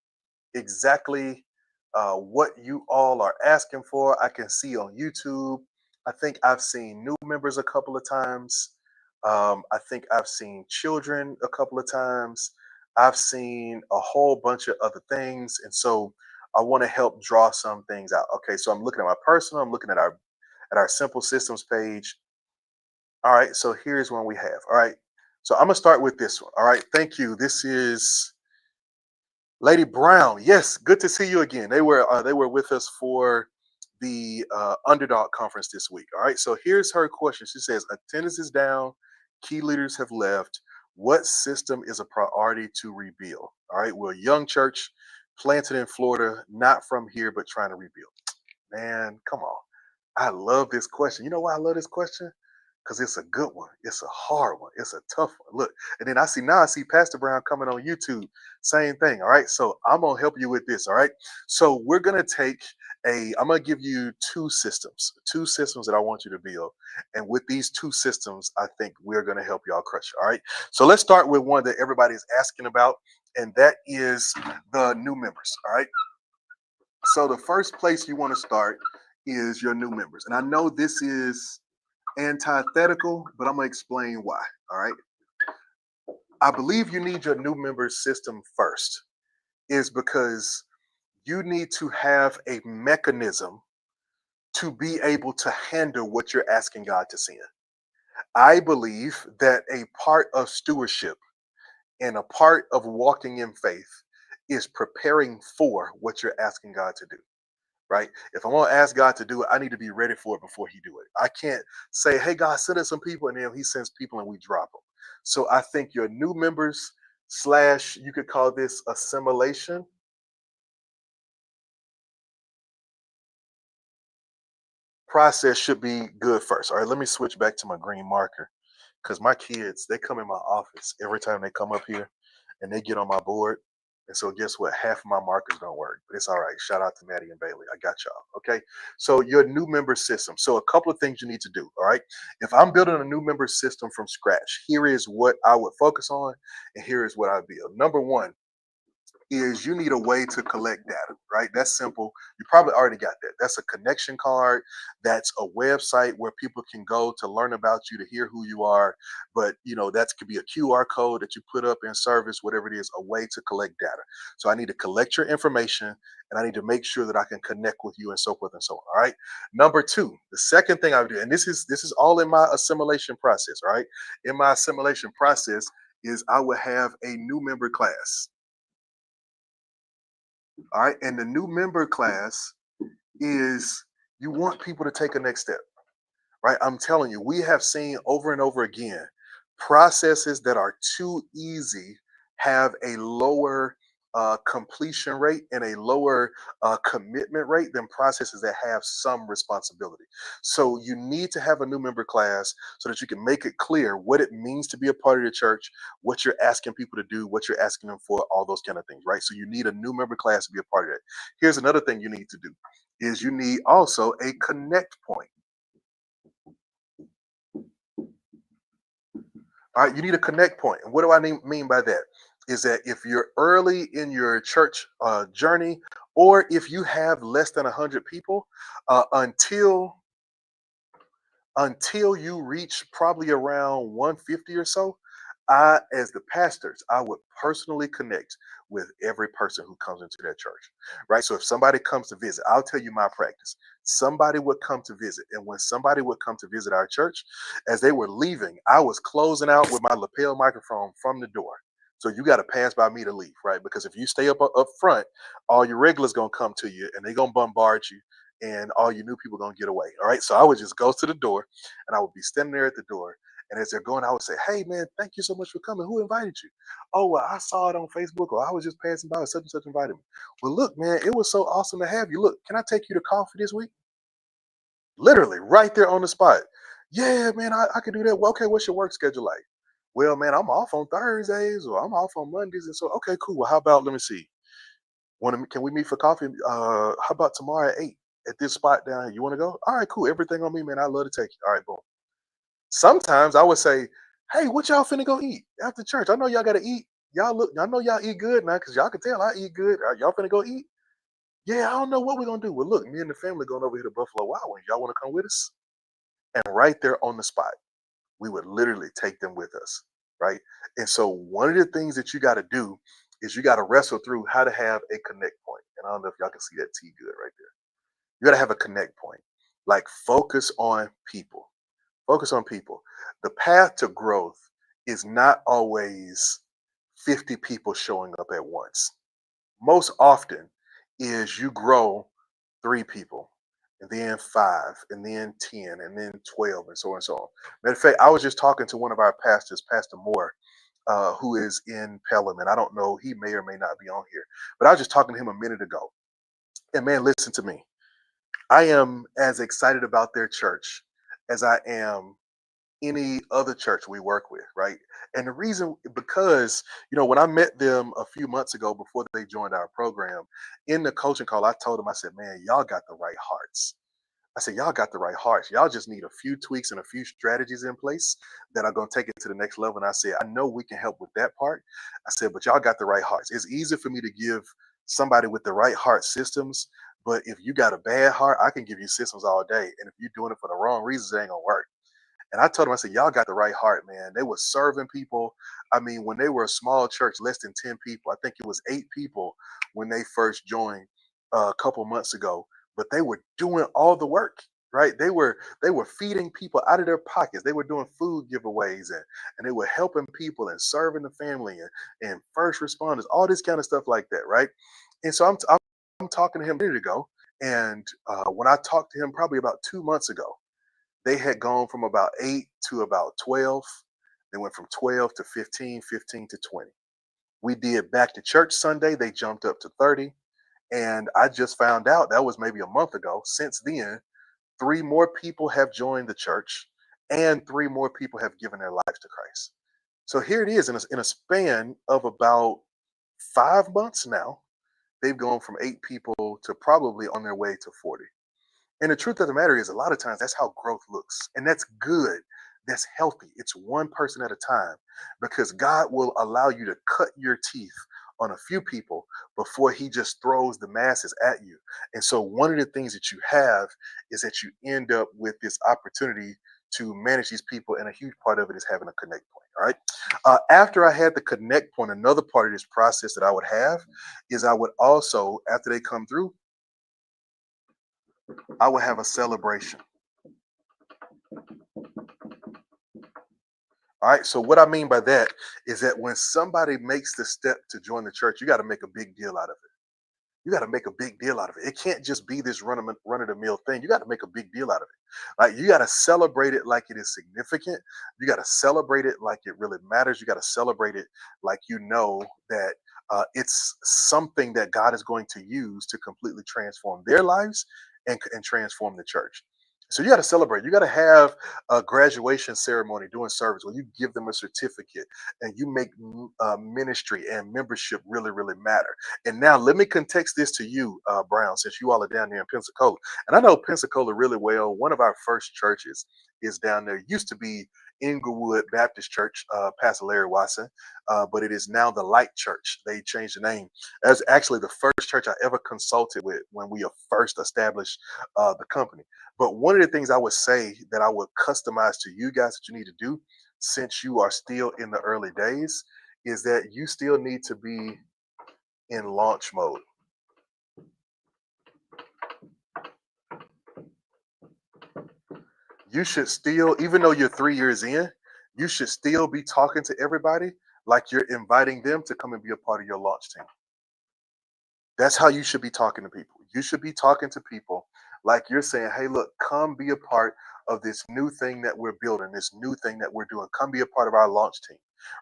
exactly what you all are asking for. I can see on YouTube. I think I've seen new members a couple of times. I think I've seen children a couple of times. I've seen a whole bunch of other things. And so I want to help draw some things out. Okay, so I'm looking at my personal, I'm looking at our simple systems page. All right, so here's one we have. All right. So I'm gonna start with this one. All right, thank you. This is Lady Brown. Yes, good to see you again. They were with us for the Underdog Conference this week. All right, so here's her question. She says, attendance is down, key leaders have left. What system is a priority to rebuild? All right, we're a young church planted in Florida, not from here, but trying to rebuild. Man, come on. I love this question. You know why I love this question? Because it's a good one. It's a hard one. It's a tough one. Look, and then I see Pastor Brown coming on YouTube. Same thing. All right. So I'm gonna help you with this. All right. So we're gonna I'm gonna give you two systems that I want you to build. And with these two systems, I think we're gonna help y'all crush it. All right. So let's start with one that everybody's asking about, and that is the new members. All right. So the first place you want to start is your new members. And I know this is antithetical, but I'm gonna explain why. All right. I believe you need your new members system first, is because you need to have a mechanism to be able to handle what you're asking God to send. I believe that a part of stewardship and a part of walking in faith is preparing for what you're asking God to do. Right? If I'm gonna ask God to do it, I need to be ready for it before He do it. I can't say, "Hey, God, send us some people," and then He sends people and we drop them. So I think your new members slash, you could call this assimilation process, should be good first. All right, let me switch back to my green marker, because my kids, they come in my office every time they come up here and they get on my board. And so guess what? Half of my markers don't work, but it's all right. Shout out to Maddie and Bailey. I got y'all. Okay. So your new member system. So a couple of things you need to do. All right. If I'm building a new member system from scratch, here is what I would focus on, and here is what I build. Number one is you need a way to collect data, right? That's simple. You probably already got that. That's a connection card. That's a website where people can go to learn about you, to hear who you are. But that could be a QR code that you put up in service, whatever it is, a way to collect data. So I need to collect your information, and I need to make sure that I can connect with you, and so forth and so on. All right. Number two, the second thing I would do, and this is all in my assimilation process. All right. In my assimilation process is I would have a new member class. All right. And the new member class is you want people to take a next step, right? I'm telling you, we have seen over and over again processes that are too easy have a lower completion rate and a lower commitment rate than processes that have some responsibility. So you need to have a new member class so that you can make it clear what it means to be a part of the church, what you're asking people to do, what you're asking them for, all those kind of things, right? So you need a new member class to be a part of that. Here's another thing you need to do is you need also a connect point. All right, you need a connect point. And what do I mean by that? Is that if you're early in your church journey, or if you have less than 100 people, until you reach probably around 150 or so, as the pastors, I would personally connect with every person who comes into that church, right? So if somebody comes to visit, I'll tell you my practice. Somebody would come to visit, and when somebody would come to visit our church, as they were leaving, I was closing out with my lapel microphone from the door. So you got to pass by me to leave, right? Because if you stay up front, all your regulars gonna come to you, and they gonna bombard you, and all your new people gonna get away. All right. So I would just go to the door, and I would be standing there at the door. And as they're going, I would say, "Hey man, thank you so much for coming. Who invited you?" "Oh, well, I saw it on Facebook, or I was just passing by, and such invited me." "Well, look, man, it was so awesome to have you. Look, can I take you to coffee this week?" Literally right there on the spot. "Yeah, man, I could do that." "Well, okay, what's your work schedule like?" "Well, man, I'm off on Thursdays, or I'm off on Mondays." And so, okay, cool. Well, how about, let me see. Can we meet for coffee? How about tomorrow at 8 at this spot down here? You want to go? All right, cool. Everything on me, man. I love to take you. All right, boom. Sometimes I would say, "Hey, what y'all finna go eat after church? I know y'all gotta eat. I know y'all eat good now, because y'all can tell I eat good. Y'all finna go eat?" "Yeah, I don't know what we're gonna do." "Well, look, me and the family going over here to Buffalo Wild Wings. Y'all wanna come with us?" And right there on the spot, we would literally take them with us, right? And so one of the things that you got to do is you got to wrestle through how to have a connect point. And I don't know if y'all can see that T good right there. You got to have a connect point. Like, focus on people. Focus on people. The path to growth is not always 50 people showing up at once. Most often is you grow 3 people, and then 5, and then 10, and then 12, and so on and so on. Matter of fact, I was just talking to one of our pastors, Pastor Moore, who is in Pelham, and I don't know, he may or may not be on here, but I was just talking to him a minute ago. And man, listen to me. I am as excited about their church as I am any other church we work with, right? And the reason, because when I met them a few months ago before they joined our program, in the coaching call, I told them, I said, "Man, y'all got the right hearts." I said, "Y'all got the right hearts. Y'all just need a few tweaks and a few strategies in place that are going to take it to the next level." And I said, "I know we can help with that part." I said, "But y'all got the right hearts. It's easy for me to give somebody with the right heart systems, but if you got a bad heart, I can give you systems all day. And if you're doing it for the wrong reasons, it ain't going to work." And I told him, I said, "Y'all got the right heart, man." They were serving people. I mean, when they were a small church, less than 10 people, I think it was 8 people when they first joined a couple months ago, but they were doing all the work, right? They were feeding people out of their pockets. They were doing food giveaways, and they were helping people and serving the family, and first responders, all this kind of stuff like that, right? And so I'm talking to him a minute ago. And when I talked to him probably about 2 months ago, they had gone from about 8 to about 12. They went from 12 to 15, 15 to 20. We did back to church Sunday. They jumped up to 30. And I just found out that was maybe a month ago. Since then, 3 more people have joined the church, and 3 more people have given their lives to Christ. So here it is in a span of about 5 months now, they've gone from 8 people to probably on their way to 40. And the truth of the matter is, a lot of times that's how growth looks. And that's good. That's healthy. It's one person at a time because God will allow you to cut your teeth on a few people before he just throws the masses at you. And so, one of the things that you have is that you end up with this opportunity to manage these people. And a huge part of it is having a connect point. All right. After I had the connect point, another part of this process that I would have is I would also, after they come through, I would have a celebration. All right. So what I mean by that is that when somebody makes the step to join the church, you got to make a big deal out of it. You got to make a big deal out of it. It can't just be this run of the mill thing. You got to make a big deal out of it. Like you got to celebrate it like it is significant. You got to celebrate it like it really matters. You got to celebrate it like you know that it's something that God is going to use to completely transform their lives and transform the church. So you got to celebrate. You got to have a graduation ceremony during service where you give them a certificate and you make ministry and membership really, really matter. And now let me context this to you, Brown, since you all are down there in Pensacola. And I know Pensacola really well. One of our first churches is down there. It used to be Inglewood Baptist Church, Pastor Larry Watson, but it is now the Light Church. They changed the name. That's actually the first church I ever consulted with when we first established the company. But one of the things I would say that I would customize to you guys that you need to do since you are still in the early days is that you still need to be in launch mode. You should still, even though you're 3 years in, you should still be talking to everybody like you're inviting them to come and be a part of your launch team. That's how you should be talking to people. You should be talking to people like you're saying, hey, look, come be a part of this new thing that we're building, this new thing that we're doing. Come be a part of our launch team.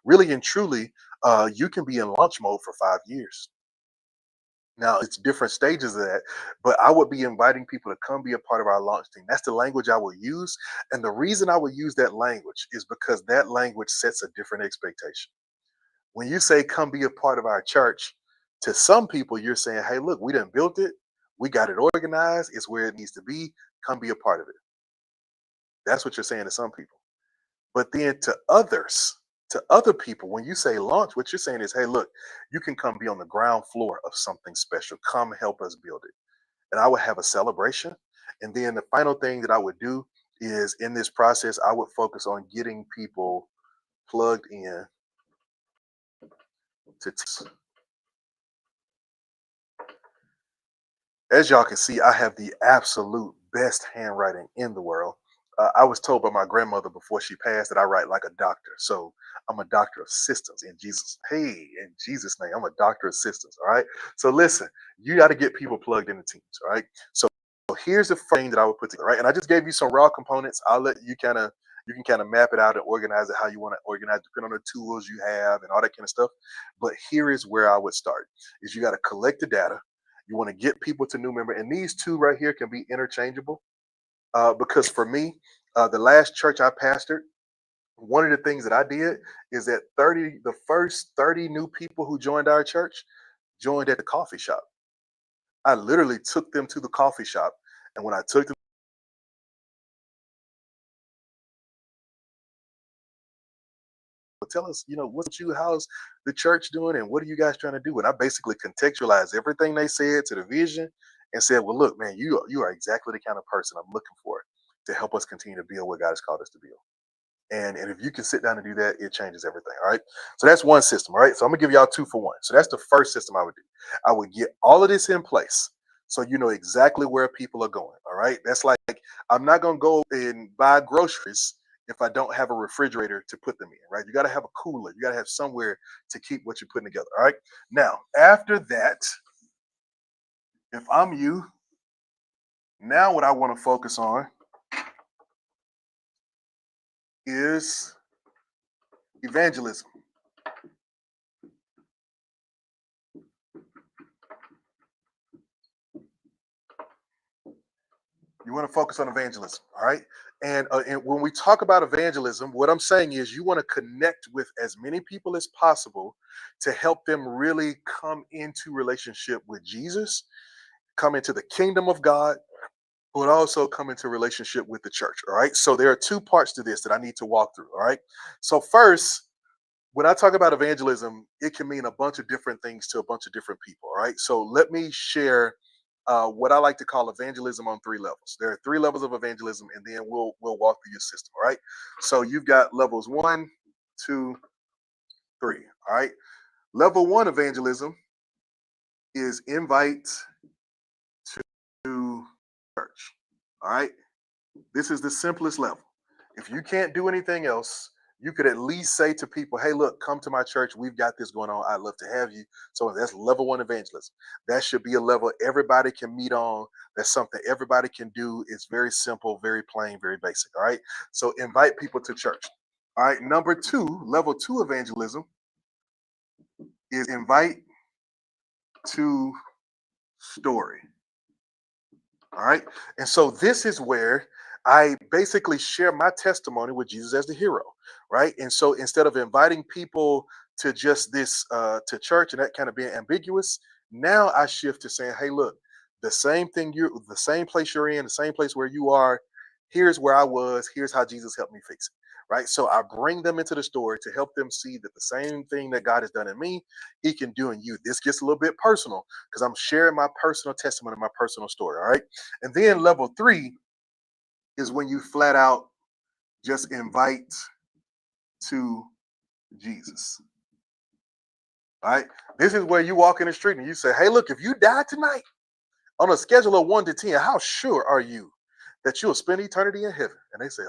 Really and truly, you can be in launch mode for 5 years. Now, it's different stages of that, but I would be inviting people to come be a part of our launch team. That's the language I will use. And the reason I would use that language is because that language sets a different expectation. When you say come be a part of our church, to some people you're saying, hey, look, we done built it, we got it organized, it's where it needs to be, come be a part of it. That's what you're saying to some people. But then to others, to other people, when you say launch, what you're saying is, hey, look, you can come be on the ground floor of something special. Come help us build it. And I would have a celebration. And then the final thing that I would do is in this process, I would focus on getting people plugged in to as y'all can see, I have the absolute best handwriting in the world. I was told by my grandmother before she passed that I write like a doctor. So I'm a doctor of systems in Jesus. Hey, in Jesus' name, I'm a doctor of systems. All right. So listen, you got to get people plugged into teams. All right. So here's the thing that I would put together. Right. And I just gave you some raw components. I'll let you can kind of map it out and organize it how you want to organize, depending on the tools you have and all that kind of stuff. But here is where I would start: is you got to collect the data. You want to get people to new member, and these two right here can be interchangeable. Because for me, the last church I pastored, one of the things that I did is that the first 30 new people who joined our church joined at the coffee shop. I literally took them to the coffee shop, and when I took them, tell us, what's how's the church doing, and what are you guys trying to do? And I basically contextualized everything they said to the vision, and said, well, look, man, you are exactly the kind of person I'm looking for to help us continue to build what God has called us to build. And if you can sit down and do that, it changes everything. All right. So that's one system. All right. So I'm gonna give y'all 2 for 1. So that's the first system I would do. I would get all of this in place so you know exactly where people are going. All right. That's like I'm not gonna go and buy groceries if I don't have a refrigerator to put them in. Right. You gotta have a cooler. You gotta have somewhere to keep what you're putting together. All right. Now, after that, if I'm you, now what I want to focus on is evangelism. You want to focus on evangelism, all right? And when we talk about evangelism, what I'm saying is you want to connect with as many people as possible to help them really come into relationship with Jesus, come into the kingdom of God, but also come into relationship with the church. All right. So there are two parts to this that I need to walk through. All right. So first, when I talk about evangelism, it can mean a bunch of different things to a bunch of different people. All right. So let me share what I like to call evangelism on three levels. There are three levels of evangelism, and then we'll walk through your system. All right. So you've got levels 1, 2, 3. All right. Level 1 evangelism is invite to church. All right. This is the simplest level. If you can't do anything else, you could at least say to people, hey, look, come to my church. We've got this going on. I'd love to have you. So that's level 1 evangelism. That should be a level everybody can meet on. That's something everybody can do. It's very simple, very plain, very basic. All right. So invite people to church. All right. Number 2, level 2 evangelism is invite to story. All right. And so this is where I basically share my testimony with Jesus as the hero. Right. And so instead of inviting people to just this to church and that kind of being ambiguous, now I shift to saying, hey, look, the same place you're in, the same place where you are, here's where I was, here's how Jesus helped me fix it. Right. So I bring them into the story to help them see that the same thing that God has done in me, he can do in you. This gets a little bit personal because I'm sharing my personal testimony, my personal story. All right. And then level 3 is when you flat out just invite to Jesus. All right. This is where you walk in the street and you say, hey, look, if you die tonight on a schedule of 1 to 10, how sure are you that you'll spend eternity in heaven? And they say,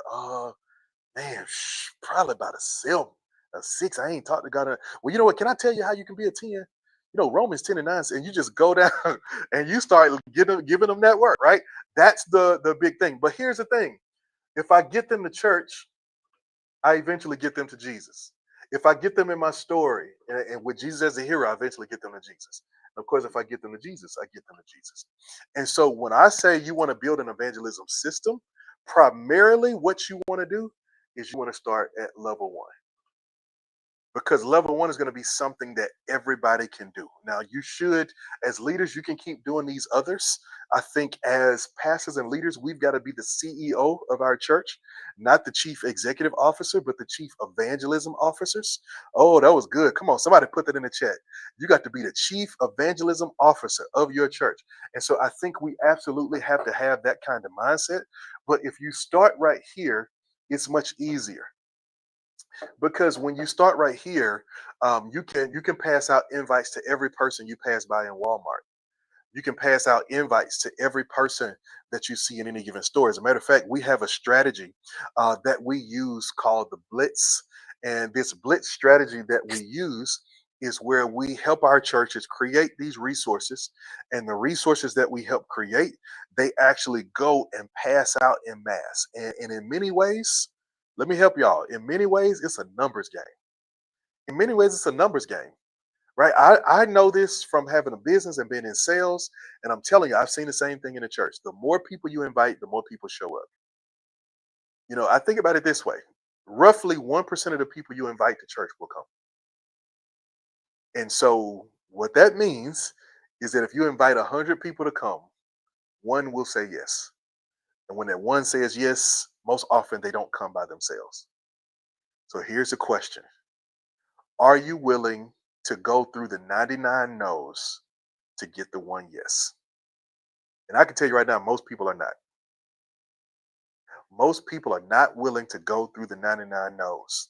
man, probably about a 7, a 6. I ain't talked to God. Well, you know what? Can I tell you how you can be a 10? Romans 10 and 9, and you just go down and you start giving them that work, right? That's the big thing. But here's the thing. If I get them to church, I eventually get them to Jesus. If I get them in my story and with Jesus as a hero, I eventually get them to Jesus. And of course, if I get them to Jesus, I get them to Jesus. And so when I say you want to build an evangelism system, primarily what you want to do is you want to start at level 1, because level 1 is going to be something that everybody can do. Now, you should, as leaders, you can keep doing these others. I think as pastors and leaders, we've got to be the CEO of our church, not the chief executive officer, but the chief evangelism officers. Oh, that was good. Come on, somebody put that in the chat. You got to be the chief evangelism officer of your church. And so I think we absolutely have to have that kind of mindset. But if you start right here, it's much easier, because when you start right here, you can pass out invites to every person you pass by in Walmart. You can pass out invites to every person that you see in any given store. As a matter of fact, we have a strategy that we use called the Blitz, and this Blitz strategy that we use is where we help our churches create these resources, and the resources that we help create, they actually go and pass out in mass. And in many ways, let me help y'all. In many ways, it's a numbers game. In many ways, it's a numbers game, right? I know this from having a business and being in sales, and I'm telling you, I've seen the same thing in the church. The more people you invite, the more people show up. I think about it this way: roughly 1% of the people you invite to church will come. And so, what that means is that if you invite 100 people to come, one will say yes. And when that one says yes, most often they don't come by themselves. So, here's the question: are you willing to go through the 99 no's to get the one yes? And I can tell you right now, most people are not. Most people are not willing to go through the 99 no's.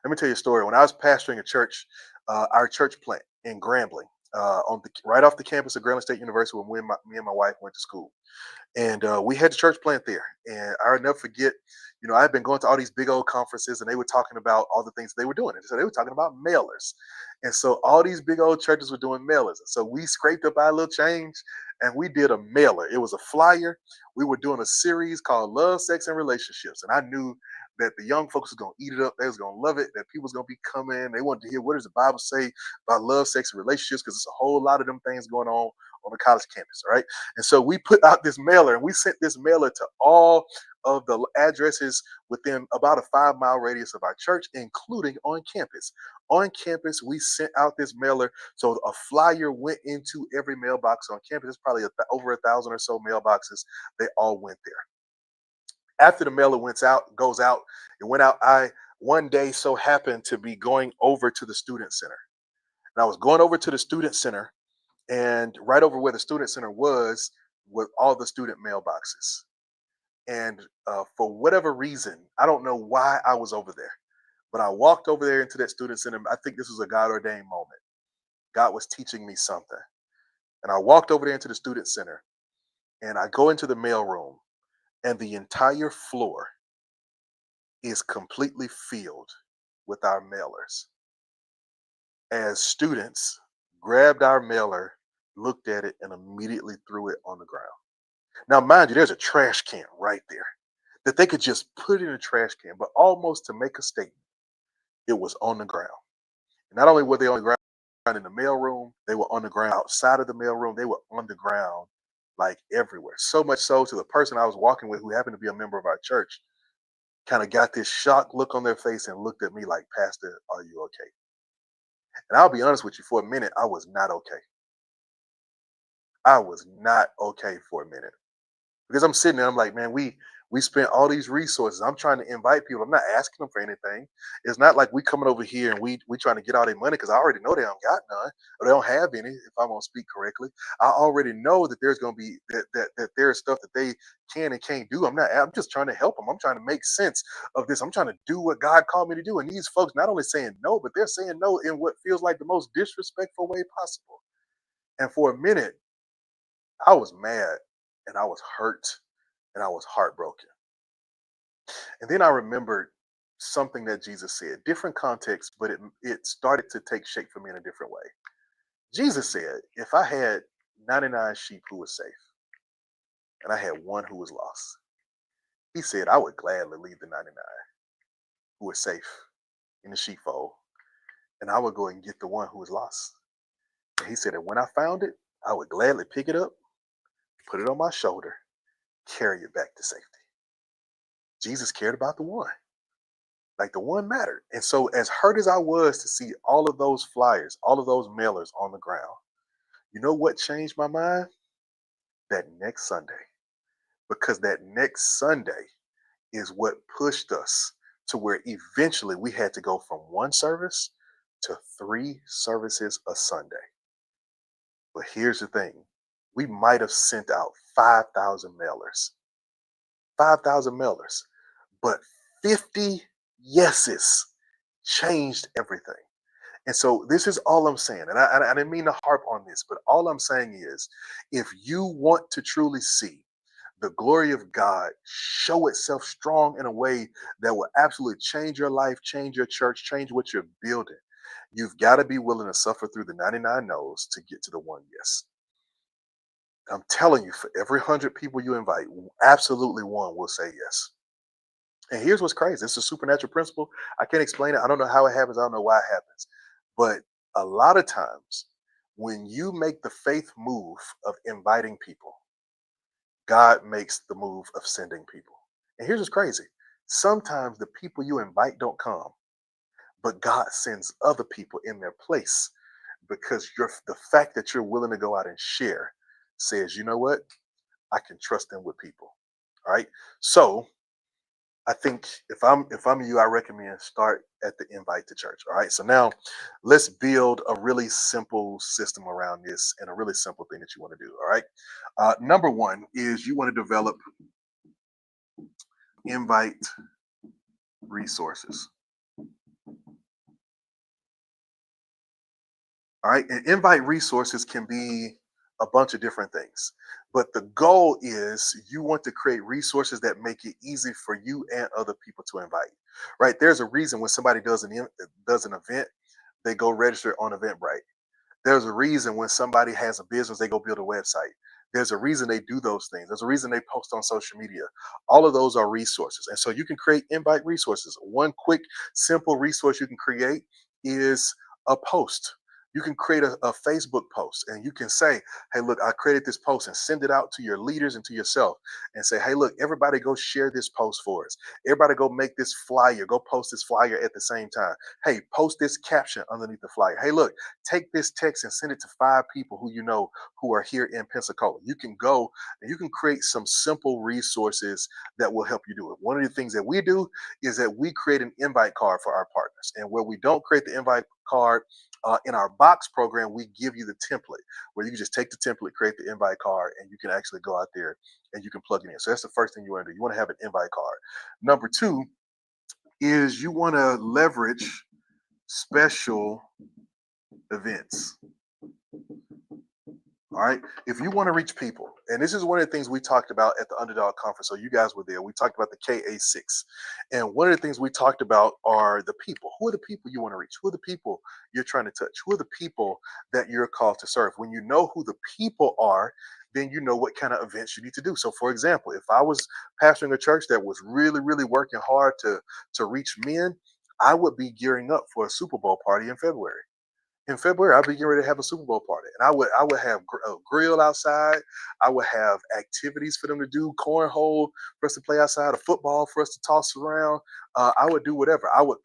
Let me tell you a story. When I was pastoring a church, our church plant in Grambling, right off the campus of Grambling State University, where me and my wife went to school. And we had the church plant there. And I'll never forget, I've been going to all these big old conferences, and they were talking about all the things they were doing. And so they were talking about mailers. And so all these big old churches were doing mailers. And so we scraped up our little change and we did a mailer. It was a flyer. We were doing a series called Love, Sex, and Relationships. And I knew that the young folks was going to eat it up. They was going to love it, that people was going to be coming. They wanted to hear, what does the Bible say about love, sex, and relationships? Because there's a whole lot of them things going on on the college campus. All right. And so we put out this mailer and we sent this mailer to all of the addresses within about a 5 mile radius of our church, including on campus. On campus, we sent out this mailer. So a flyer went into every mailbox on campus. It's probably over 1,000 or so mailboxes. They all went there. After the mailer goes out, it went out. I one day so happened to be going over to the student center. And I was going over to the student center, and right over where the student center was all the student mailboxes. And for whatever reason, I don't know why I was over there, but I walked over there into that student center. I think this was a God ordained moment. God was teaching me something. And I walked over there into the student center, and I go into the mail room, and the entire floor is completely filled with our mailers. As students grabbed our mailer, looked at it, and immediately threw it on the ground. Now, mind you, there's a trash can right there that they could just put in a trash can, but almost to make a statement, it was on the ground. And not only were they on the ground in the mailroom, they were on the ground outside of the mailroom. They were on the ground like everywhere. So much so to the person I was walking with, who happened to be a member of our church, kind of got this shocked look on their face and looked at me like, "Pastor, are you okay?" And I'll be honest with you, for a minute, I was not okay. I was not okay for a minute. Because I'm sitting there, I'm like, man, we spent all these resources. I'm trying to invite people. I'm not asking them for anything. It's not like we coming over here and we trying to get all their money, because I already know they don't got none, or they don't have any, if I'm gonna speak correctly. I already know that there's gonna be that there's stuff that they can and can't do. I'm just trying to help them. I'm trying to make sense of this. I'm trying to do what God called me to do. And these folks not only saying no, but they're saying no in what feels like the most disrespectful way possible. And for a minute, I was mad, and I was hurt, and I was heartbroken. And then I remembered something that Jesus said, different context, but it started to take shape for me in a different way. Jesus said, if I had 99 sheep who were safe and I had one who was lost, he said, I would gladly leave the 99 who were safe in the sheepfold, and I would go and get the one who was lost. And he said, and when I found it, I would gladly pick it up, put it on my shoulder, carry it back to safety. Jesus cared about the one. Like, the one mattered. And so, as hurt as I was to see all of those flyers, all of those mailers on the ground, you know what changed my mind? That next Sunday. Because that next Sunday is what pushed us to where eventually we had to go from one service to 3 services a Sunday. But here's the thing, we might have sent out 5,000 mailers. 5,000 mailers. But 50 yeses changed everything. And so this is all I'm saying. And I didn't mean to harp on this, but all I'm saying is, if you want to truly see the glory of God show itself strong in a way that will absolutely change your life, change your church, change what you're building, you've got to be willing to suffer through the 99 no's to get to the one yes. I'm telling you, for every 100 people you invite, absolutely one will say yes. And here's what's crazy. It's a supernatural principle. I can't explain it. I don't know how it happens. I don't know why it happens. But a lot of times, when you make the faith move of inviting people, God makes the move of sending people. And here's what's crazy. Sometimes the people you invite don't come, but God sends other people in their place, because the fact that you're willing to go out and share says, you know what? I can trust them with people. All right. So I think if I'm you, I recommend start at the invite to church. All right. So now let's build a really simple system around this, and a really simple thing that you want to do. All right. Number one is you want to develop invite resources. All right. And invite resources can be a bunch of different things. But the goal is you want to create resources that make it easy for you and other people to invite. Right? There's a reason when somebody does an event, they go register on Eventbrite. There's a reason when somebody has a business, they go build a website. There's a reason they do those things. There's a reason they post on social media. All of those are resources. And so you can create invite resources. One quick, simple resource you can create is a post. You can create a Facebook post and you can say, hey, look, I created this post, and send it out to your leaders and to yourself and say, hey, look, everybody go share this post for us. Everybody go make this flyer, go post this flyer at the same time. Hey, post this caption underneath the flyer. Hey, look, take this text and send it to 5 people who you know who are here in Pensacola. You can go and you can create some simple resources that will help you do it. One of the things that we do is that we create an invite card for our partners. And where we don't create the invite card, in our box program, we give you the template where you can just take the template, create the invite card, and you can actually go out there and you can plug it in. So that's the first thing you want to do. You want to have an invite card. Number two is you want to leverage special events. All right. If you want to reach people, and this is one of the things we talked about at the Underdog Conference. So you guys were there. We talked about the KA6. And one of the things we talked about are the people. Who are the people you want to reach? Who are the people you're trying to touch? Who are the people that you're called to serve? When you know who the people are, then you know what kind of events you need to do. So for example, if I was pastoring a church that was really, really working hard to reach men, I would be gearing up for a Super Bowl party in February. In February, I'll be getting ready to have a Super Bowl party, and I would have a grill outside. I would have activities for them to do, cornhole for us to play outside, a football for us to toss around. I would do whatever. I would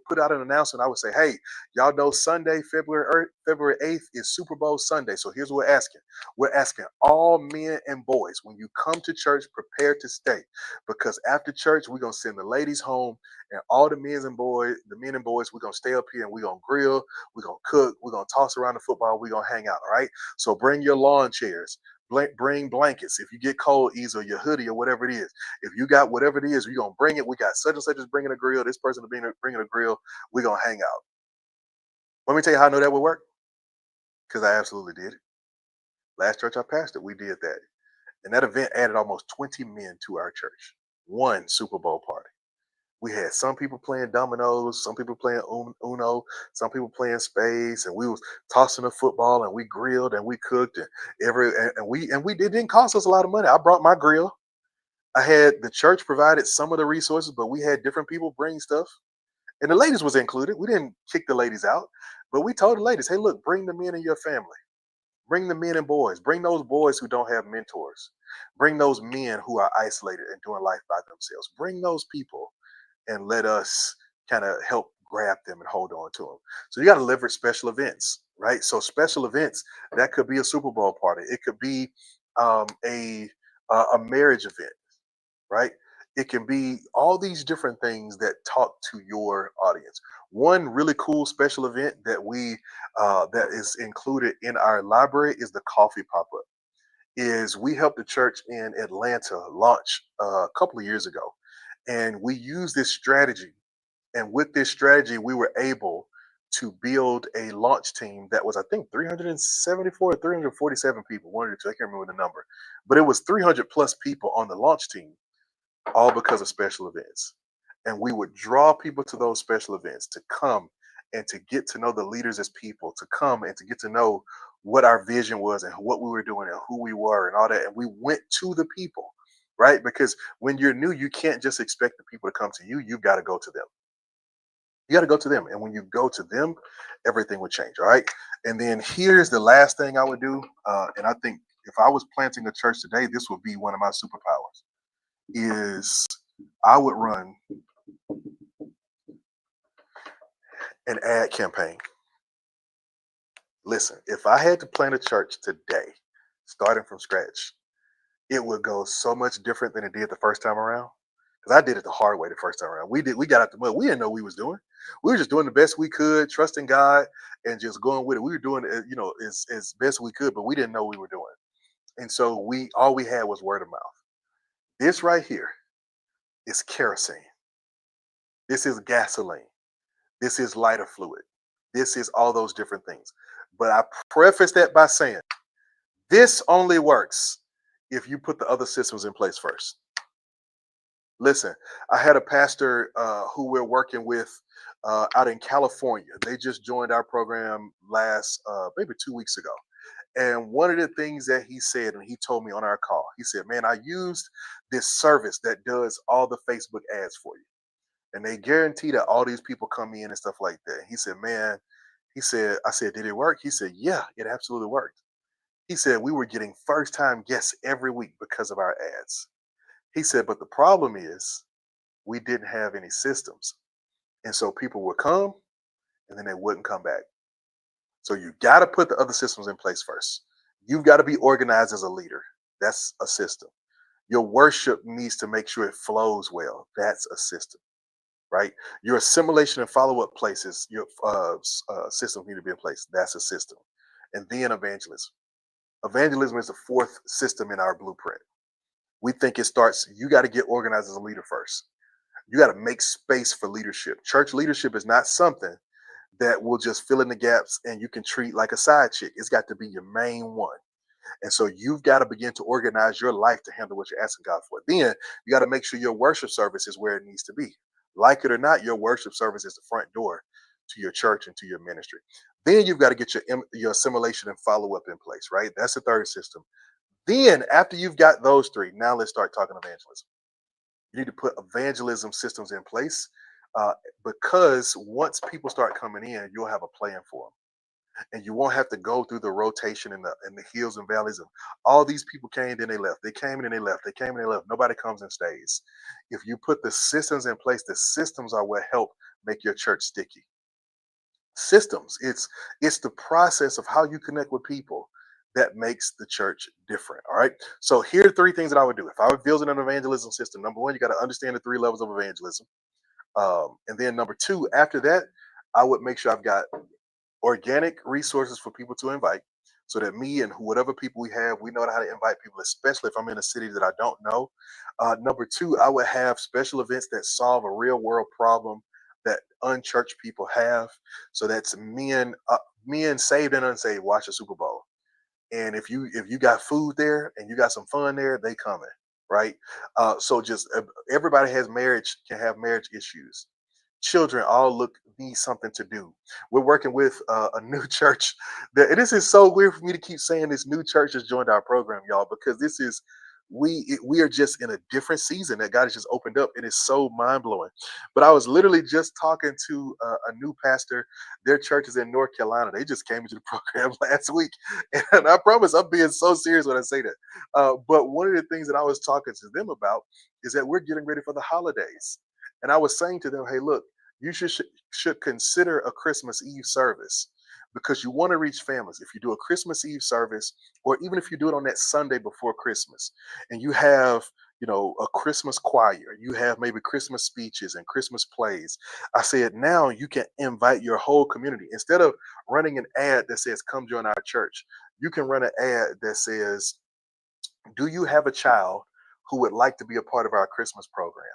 put out an announcement. I would say, "Hey, y'all know Sunday, February 8th is Super Bowl Sunday. So here's what we're asking. We're asking all men and boys, when you come to church, prepare to stay, because after church we're gonna send the ladies home, and all the men and boys, we're gonna stay up here and we're gonna grill." We're gonna cook. We're gonna toss around the football. We're gonna hang out. All right. So bring your lawn chairs. Bring blankets. If you get cold, ease or your hoodie or whatever it is. If you got whatever it is, we're gonna bring it. We got such and such is bringing a grill. This person is bringing a grill. We're gonna hang out. Let me tell you how I know that would work. Because I absolutely did it. Last church I pastored, we did that, and that event added almost 20 men to our church. One Super Bowl party. We had some people playing dominoes, some people playing Uno, some people playing spades, and we was tossing the football, and we grilled and we cooked, and we it didn't cost us a lot of money. I brought my grill. I had the church provided some of the resources, but we had different people bring stuff, and the ladies was included. We didn't kick the ladies out, but we told the ladies, "Hey, look, bring the men in your family, bring the men and boys, bring those boys who don't have mentors, bring those men who are isolated and doing life by themselves, bring those people." And let us kind of help grab them and hold on to them. So you got to leverage special events, right? So special events, that could be a Super Bowl party. It could be um, a a marriage event, right? It can be all these different things that talk to your audience. One really cool special event that is included in our library is the coffee pop up. Is we helped the church in Atlanta launch a couple of years ago, and we used this strategy. And with this strategy, we were able to build a launch team that was, I think, 374 or 347 people. One of the two, I can't remember the number, but it was 300 plus people on the launch team, all because of special events. And we would draw people to those special events to come and to get to know the leaders as people, to come and to get to know what our vision was and what we were doing and who we were and all that. And we went to the people, right? Because when you're new, you can't just expect the people to come to you. You've got to go to them. You got to go to them. And when you go to them, everything would change. All right. And then here's the last thing I would do. And I think if I was planting a church today, this would be one of my superpowers is I would run an ad campaign. Listen, if I had to plant a church today, starting from scratch, it would go so much different than it did the first time around. Because I did it the hard way the first time around. We got out the mud. We didn't know what we was doing. We were just doing the best we could, trusting God and just going with it. We were doing it, as best we could, but we didn't know what we were doing. And so we all we had was word of mouth. This right here is kerosene. This is gasoline. This is lighter fluid. This is all those different things. But I preface that by saying this only works if you put the other systems in place first. Listen, I had a pastor who we're working with out in California. They just joined our program last maybe 2 weeks ago. And one of the things that he said, and he told me on our call, he said, "Man, I used this service that does all the Facebook ads for you. And they guarantee that all these people come in and stuff like that." He said, "Man," He said, I said, did it work? He said, yeah, it absolutely worked. He said, we were getting first time guests every week because of our ads. He said, but the problem is we didn't have any systems. And so people would come and then they wouldn't come back. So you got to put the other systems in place first. You've got to be organized as a leader. That's a system. Your worship needs to make sure it flows well. That's a system, right? Your assimilation and follow-up places, your systems need to be in place. That's a system. And then evangelism. Evangelism is the fourth system in our blueprint. We think it starts, you got to get organized as a leader first. You got to make space for leadership. Church leadership is not something that will just fill in the gaps and you can treat like a side chick. It's got to be your main one. And so you've got to begin to organize your life to handle what you're asking God for. Then you got to make sure your worship service is where it needs to be. Like it or not, your worship service is the front door to your church and to your ministry. Then you've got to get your assimilation and follow up in place, right? That's the third system. Then after you've got those three, now let's start talking evangelism. You need to put evangelism systems in place uh, because once people start coming in, you'll have a plan for them and you won't have to go through the rotation and the hills and valleys of all these people came, then they left. They came and then they left. They came and they left. Nobody comes and stays. If you put the systems in place, the systems are what help make your church sticky. Systems. It's the process of how you connect with people that makes the church different. All right. So here are three things that I would do. If I were building an evangelism system, number one, you got to understand the three levels of evangelism. And then number two, after that, I would make sure I've got organic resources for people to invite so that me and whatever people we have, we know how to invite people, especially if I'm in a city that I don't know. Number two, I would have special events that solve a real world problem that unchurched people have. So that's men saved and unsaved watch the Super Bowl. And if you got food there and you got some fun there, they coming, right? So just everybody has marriage can have marriage issues. Children all look need something to do. We're working with a new church. This is so weird for me to keep saying this new church has joined our program, y'all, because this is we are just in a different season that God has just opened up. It is so mind blowing. But I was literally just talking to a new pastor. Their church is in North Carolina. They just came into the program last week, and I promise I'm being so serious when I say that. But one of the things that I was talking to them about is that we're getting ready for the holidays, and I was saying to them, "Hey, look, you should consider a Christmas Eve service because you want to reach families. If you do a Christmas Eve service, or even if you do it on that Sunday before Christmas, and you have a Christmas choir, you have maybe Christmas speeches and Christmas plays. I said now you can invite your whole community instead of running an ad that says come join our church. You can run an ad that says, do you have a child who would like to be a part of our Christmas program?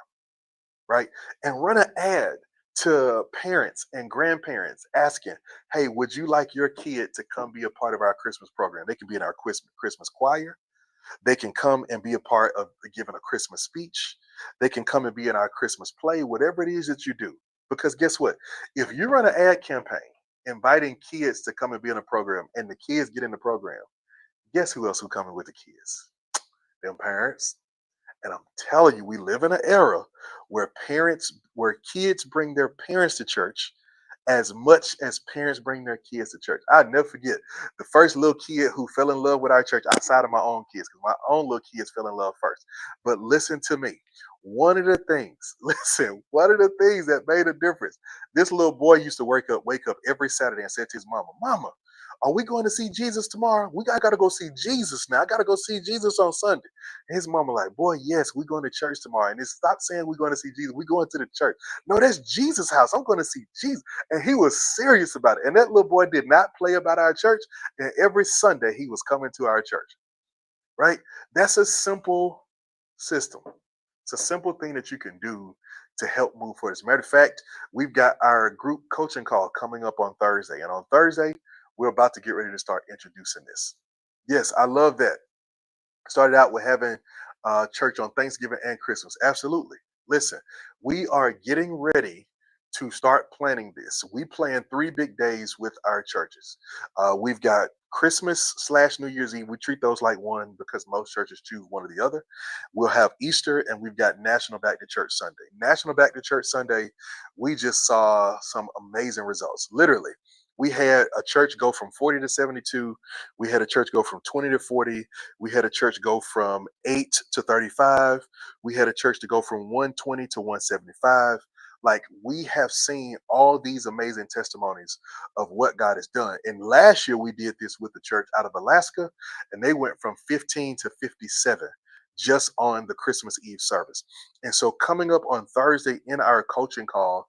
Right? And run an ad to parents and grandparents asking, hey, would you like your kid to come be a part of our Christmas program? They can be in our Christmas choir. They can come and be a part of giving a Christmas speech. They can come and be in our Christmas play, whatever it is that you do. Because guess what? If you run an ad campaign inviting kids to come and be in a program and the kids get in the program, guess who else who coming with the kids? Them parents. And I'm telling you, we live in an era where kids bring their parents to church as much as parents bring their kids to church. I'll never forget the first little kid who fell in love with our church outside of my own kids, because my own little kids fell in love first. But listen to me. One of the things that made a difference, this little boy used to wake up every Saturday and say to his mama, Mama, are we going to see Jesus tomorrow? I gotta go see Jesus now. I gotta go see Jesus on Sunday. And his mama like, boy, yes, we're going to church tomorrow. And they stop saying we're going to see Jesus. We're going to the church. No, that's Jesus' house. I'm going to see Jesus. And he was serious about it. And that little boy did not play about our church. And every Sunday he was coming to our church. Right? That's a simple system. It's a simple thing that you can do to help move forward. As a matter of fact, we've got our group coaching call coming up on Thursday. And on Thursday, we're about to get ready to start introducing this. Yes, I love that. Started out with having church on Thanksgiving and Christmas. Absolutely. Listen, we are getting ready to start planning this. We plan 3 big days with our churches. We've got Christmas/New Year's Eve. We treat those like one because most churches choose one or the other. We'll have Easter, and we've got National Back to Church Sunday. National Back to Church Sunday, we just saw some amazing results. Literally, We had a church go from 40 to 72. We had a church go from 20 to 40. We had a church go from 8 to 35. We had a church to go from 120 to 175. Like, we have seen all these amazing testimonies of what God has done. And last year we did this with the church out of Alaska, and they went from 15 to 57 just on the Christmas Eve service. And so coming up on Thursday in our coaching call,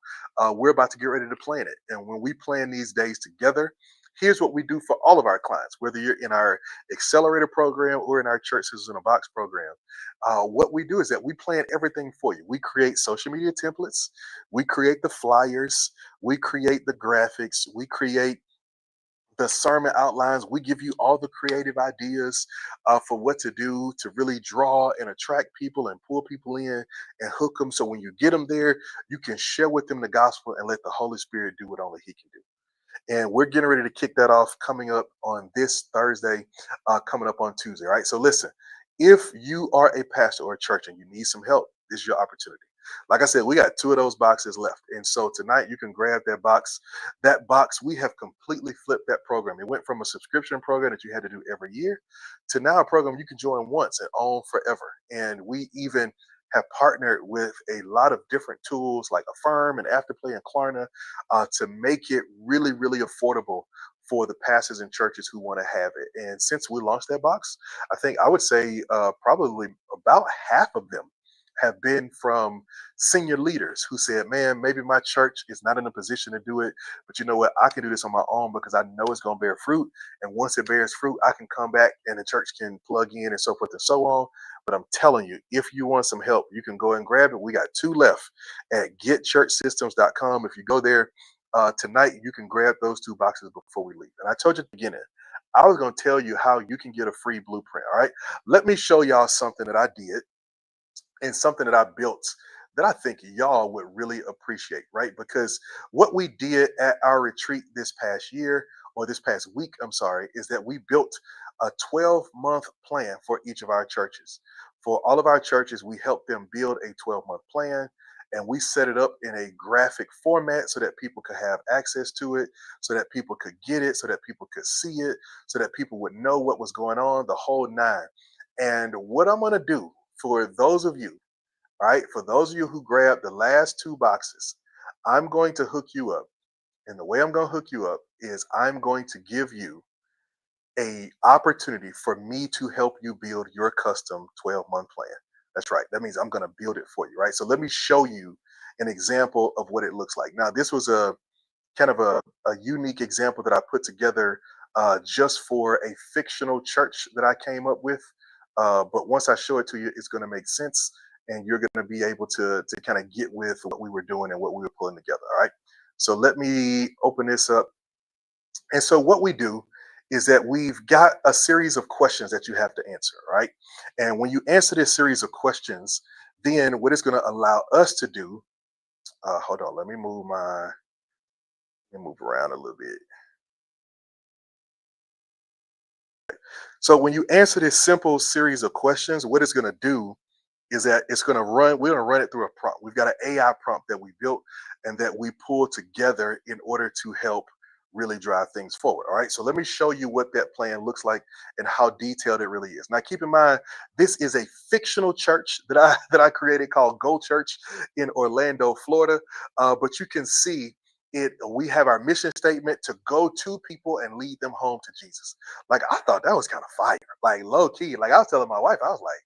we're about to get ready to plan it. And when we plan these days together, here's what we do for all of our clients, whether you're in our accelerator program or in our church Sisters in a Box program. What we do is that we plan everything for you. We create social media templates, we create the flyers, we create the graphics, we create the sermon outlines. We give you all the creative ideas for what to do to really draw and attract people and pull people in and hook them. So when you get them there, you can share with them the gospel and let the Holy Spirit do what only He can do. And we're getting ready to kick that off coming up on this Thursday, coming up on Tuesday. Right. So listen, if you are a pastor or a church and you need some help, this is your opportunity. Like I said, we got 2 of those boxes left. And so tonight you can grab that box. That box, we have completely flipped that program. It went from a subscription program that you had to do every year to now a program you can join once and own forever. And we even have partnered with a lot of different tools like Affirm and Afterplay and Klarna to make it really, really affordable for the pastors and churches who want to have it. And since we launched that box, I think I would say probably about half of them have been from senior leaders who said, man, maybe my church is not in a position to do it, but you know what? I can do this on my own because I know it's going to bear fruit. And once it bears fruit, I can come back and the church can plug in and so forth and so on. But I'm telling you, if you want some help, you can go and grab it. We got 2 left at getchurchsystems.com. If you go there tonight, you can grab those 2 boxes before we leave. And I told you at the beginning, I was going to tell you how you can get a free blueprint. All right. Let me show y'all something that I did and something that I built that I think y'all would really appreciate, right? Because what we did at our retreat this past year, or this past week, I'm sorry, is that we built a 12-month plan for each of our churches. For all of our churches, we helped them build a 12-month plan, and we set it up in a graphic format so that people could have access to it, so that people could get it, so that people could see it, so that people would know what was going on, the whole nine. And what I'm going to do for those of you, right, for those of you who grab the last 2 boxes, I'm going to hook you up. And the way I'm going to hook you up is I'm going to give you a opportunity for me to help you build your custom 12-month plan. That's right. That means I'm going to build it for you, right? So let me show you an example of what it looks like. Now, this was a kind of a unique example that I put together just for a fictional church that I came up with. But once I show it to you, it's going to make sense, and you're going to be able to kind of get with what we were doing and what we were pulling together. All right. So let me open this up. And so what we do is that we've got a series of questions that you have to answer, right? And when you answer this series of questions, then what it's going to allow us to do, hold on, let me move around a little bit. So when you answer this simple series of questions, what it's going to do is that we're going to run it through a prompt. We've got an AI prompt that we built and that we pulled together in order to help really drive things forward. All right. So let me show you what that plan looks like and how detailed it really is. Now, keep in mind, this is a fictional church that I created called Go Church in Orlando, Florida. But you can see it. We have our mission statement to go to people and lead them home to Jesus. Like, I thought that was kind of fire, like low key. Like, I was telling my wife, I was like,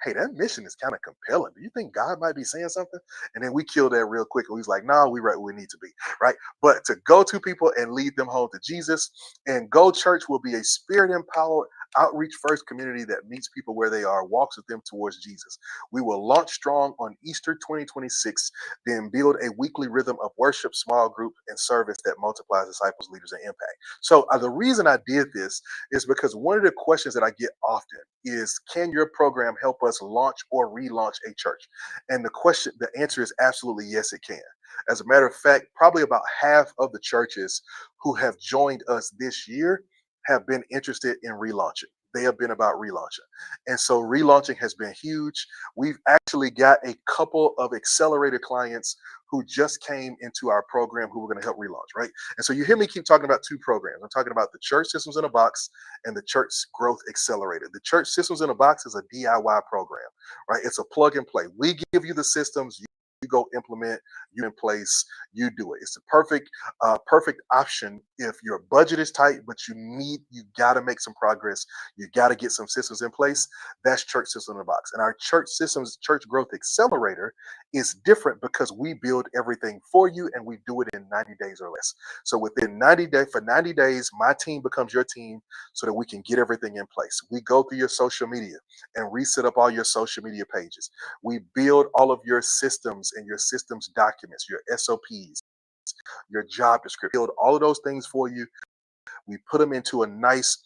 hey, that mission is kind of compelling. Do you think God might be saying something? And then we killed that real quick. And we was like, no, we right where we need to be, right? But to go to people and lead them home to Jesus. And Go Church will be a spirit-empowered outreach first community that meets people where they are, walks with them towards Jesus. We will launch strong on Easter 2026, then build a weekly rhythm of worship, small group, and service that multiplies disciples, leaders, and impact. So the reason I did this is because one of the questions that I get often is, can your program help us launch or relaunch a church? And the answer is absolutely yes, it can. As a matter of fact, probably about half of the churches who have joined us this year have been interested in relaunching. they have been about relaunching. And so relaunching has been huge. We've actually got a couple of accelerator clients who just came into our program who we're going to help relaunch, right? And so you hear me keep talking about two programs. I'm talking about the Church Systems in a Box and the Church Growth Accelerator. The Church Systems in a Box is a DIY program, right? It's a plug and play. We give you the systems, you go implement, you in place, you do it. It's a perfect option if your budget is tight, but you got to make some progress. You got to get some systems in place. That's Church System in a Box. And our Church Systems Church Growth Accelerator is different because we build everything for you and we do it in 90 days or less. So within 90 days, for 90 days, my team becomes your team so that we can get everything in place. We go through your social media and reset up all your social media pages. We build all of your systems and your systems documents, your SOPs, your job description, build all of those things for you. We put them into a nice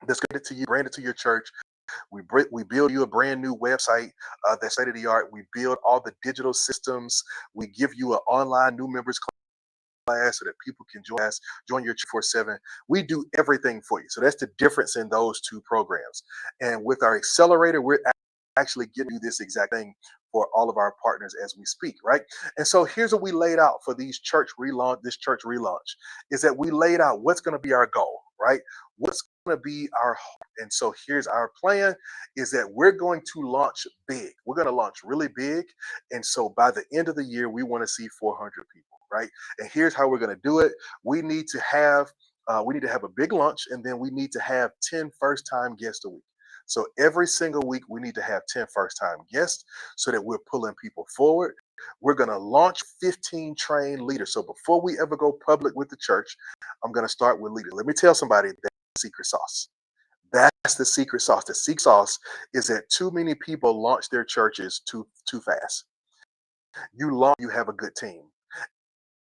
that's branded to your church. We build you a brand new website that's state of the art. We build all the digital systems. We give you an online new members class so that people can join your 24/7. We do everything for you. So that's the difference in those two programs. And with our accelerator, we're actually giving you this exact thing for all of our partners as we speak, right? And so here's what we laid out for this church relaunch is that we laid out what's going to be our goal, right? What's going to be our hope. And so here's our plan is that we're going to launch big. We're going to launch really big. And so by the end of the year, we want to see 400 people, right? And here's how we're going to do it. We need to have a big lunch, and then we need to have 10 first-time guests a week. So every single week, we need to have 10 first-time guests so that we're pulling people forward. We're going to launch 15 trained leaders. So before we ever go public with the church, I'm going to start with leaders. Let me tell somebody that's the secret sauce. That's the secret sauce. The secret sauce is that too many people launch their churches too fast. You have a good team.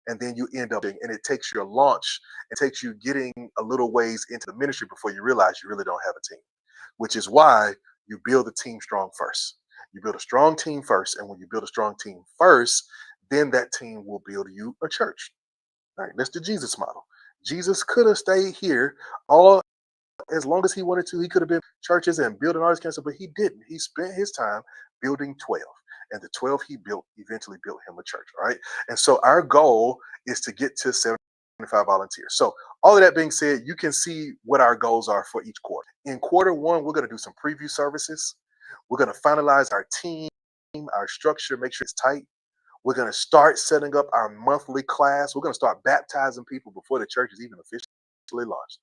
And then you end up, and it takes your launch, it takes you getting a little ways into the ministry before you realize you really don't have a team, which is why you build the team strong first. You build a strong team first. And when you build a strong team first, then that team will build you a church. All right, that's the Jesus model. Jesus could have stayed here all as long as he wanted to. He could have been churches and building all this kind of stuff, but he didn't. He spent his time building 12. And the 12 he built eventually built him a church. All right. And so our goal is to get to 75 volunteers. So all of that being said, you can see what our goals are for each quarter. In quarter one, we're going to do some preview services. We're going to finalize our team, our structure, make sure it's tight. We're going to start setting up our monthly class. We're going to start baptizing people before the church is even officially launched.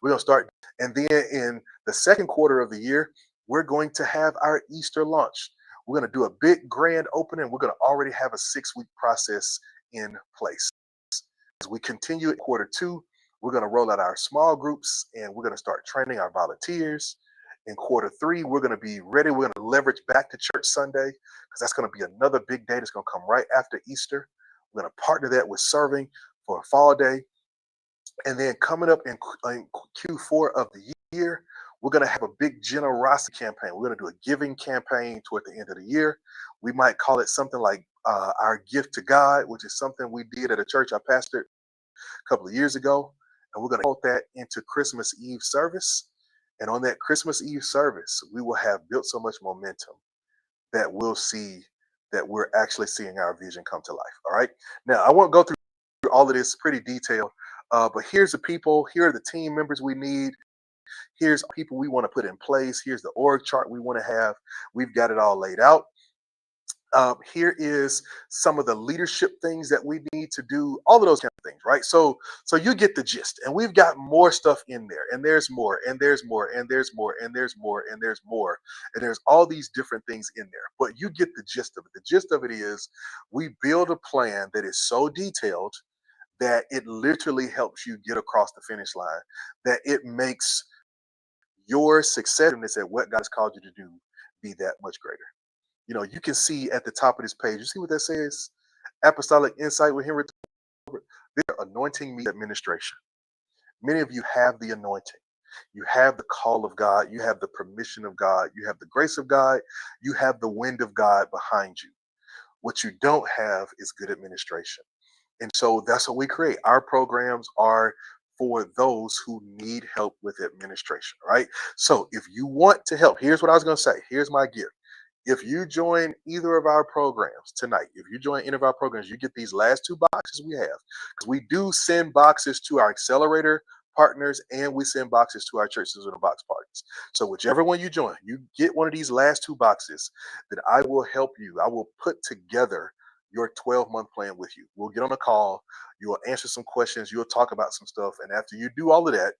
We're going to start. And then in the second quarter of the year, we're going to have our Easter launch. We're going to do a big grand opening. We're going to already have a 6-week process in place. As we continue at quarter two, we're going to roll out our small groups and we're going to start training our volunteers. In quarter three, we're going to be ready. We're going to leverage back to church Sunday because that's going to be another big day that's going to come right after Easter. We're going to partner that with serving for a fall day. And then coming up in Q4 of the year, we're going to have a big generosity campaign. We're going to do a giving campaign toward the end of the year. We might call it something like our gift to God, which is something we did at a church I pastored a couple of years ago. And we're going to put that into Christmas Eve service. And on that Christmas Eve service, we will have built so much momentum that we'll see that we're actually seeing our vision come to life. All right. Now, I won't go through all of this pretty detailed, but here's the people. Here are the team members we need. Here's people we want to put in place. Here's the org chart we want to have. We've got it all laid out. Here is some of the leadership things that we need to do, all of those kind of things, right? So you get the gist. And we've got more stuff in there, and there's more, and there's more, and there's more, and there's more, and there's more, and there's all these different things in there. But you get the gist of it. The gist of it is we build a plan that is so detailed that it literally helps you get across the finish line, that it makes your success at what God has called you to do be that much greater. You know, you can see at the top of this page, you see what that says? Apostolic Insight with Henry Tolbert. They're anointing me administration. Many of you have the anointing. You have the call of God. You have the permission of God. You have the grace of God. You have the wind of God behind you. What you don't have is good administration. And so that's what we create. Our programs are for those who need help with administration, right? So if you want to help, here's what I was going to say. Here's my gift. If you join either of our programs tonight, if you join any of our programs, you get these last two boxes we have. Because we do send boxes to our accelerator partners and we send boxes to our churches in the box partners. So whichever one you join, you get one of these last two boxes, then I will help you. I will put together your 12-month plan with you. We'll get on a call. You will answer some questions. You'll talk about some stuff. And after you do all of that,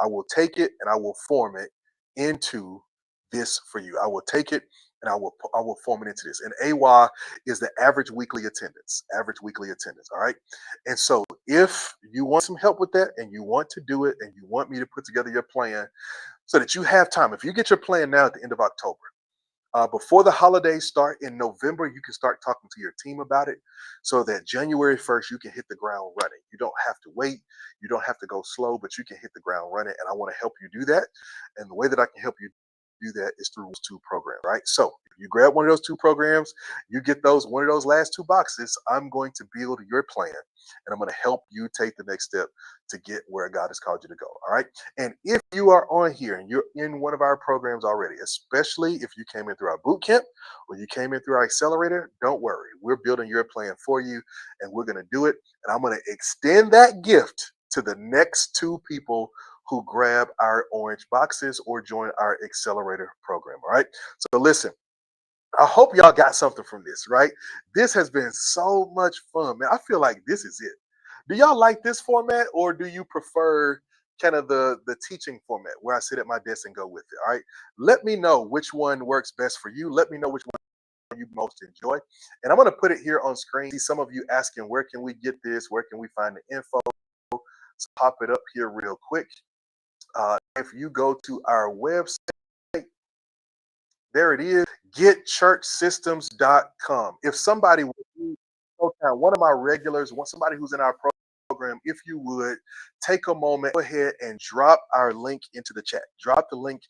I will take it and I will form it into this for you. I will take it and I will form it into this. And AWA is the average weekly attendance. Average weekly attendance. All right. And so if you want some help with that and you want to do it and you want me to put together your plan so that you have time, if you get your plan now at the end of October, before the holidays start in November, you can start talking to your team about it so that January 1st, you can hit the ground running. You don't have to wait. You don't have to go slow, but you can hit the ground running. And I want to help you do that. And the way that I can help you do that is through those two programs, right? So if you grab one of those two programs, you get one of those last two boxes, I'm going to build your plan and I'm going to help you take the next step to get where God has called you to go. All right. And if you are on here and you're in one of our programs already, especially if you came in through our boot camp or you came in through our accelerator, don't worry. We're building your plan for you and we're going to do it. And I'm going to extend that gift to the next two people who grab our orange boxes or join our accelerator program. All right. So listen, I hope y'all got something from this, right? This has been so much fun, man. I feel like this is it. Do y'all like this format or do you prefer kind of the teaching format where I sit at my desk and go with it? All right. Let me know which one works best for you. Let me know which one you most enjoy. And I'm going to put it here on screen. See some of you asking, where can we get this? Where can we find the info? So pop it up here real quick. If you go to our website, there it is, getchurchsystems.com. If somebody, one of my regulars, somebody who's in our program, if you would take a moment, go ahead and drop our link into the chat. Drop the link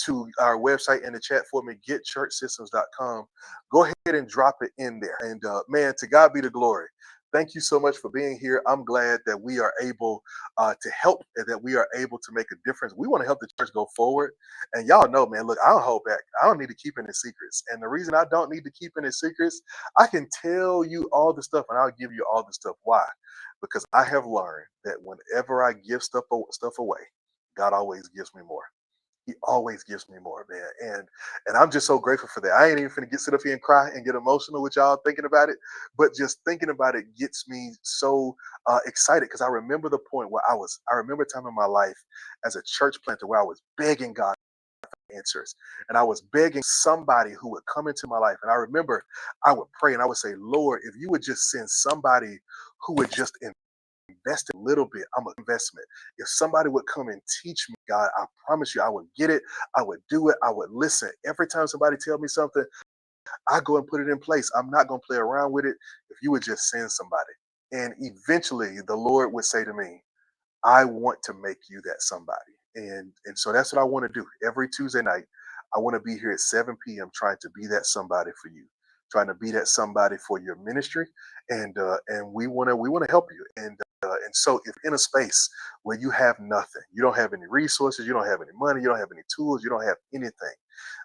to our website in the chat for me, getchurchsystems.com. Go ahead and drop it in there. And man, to God be the glory. Thank you so much for being here. I'm glad that we are able to help and that we are able to make a difference. We want to help the church go forward. And y'all know, man, look, I don't hold back. I don't need to keep any secrets. And the reason I don't need to keep any secrets, I can tell you all the stuff and I'll give you all the stuff. Why? Because I have learned that whenever I give stuff away, God always gives me more. He always gives me more, man. And I'm just so grateful for that. I ain't even finna sit up here and cry and get emotional with y'all thinking about it. But just thinking about it gets me so excited because I remember the point where I remember a time in my life as a church planter where I was begging God for answers. And I was begging somebody who would come into my life. And I remember I would pray and I would say, Lord, if you would just send somebody who would just invest a little bit, I'm an investment. If somebody would come and teach me, God, I promise you, I would get it. I would do it. I would listen. Every time somebody tell me something, I go and put it in place. I'm not going to play around with it. If you would just send somebody. And eventually the Lord would say to me, I want to make you that somebody. And so that's what I want to do. Every Tuesday night, I want to be here at 7 p.m. trying to be that somebody for you, trying to be that somebody for your ministry. And we want to help you. And so if in a space where you have nothing, you don't have any resources, you don't have any money, you don't have any tools, you don't have anything,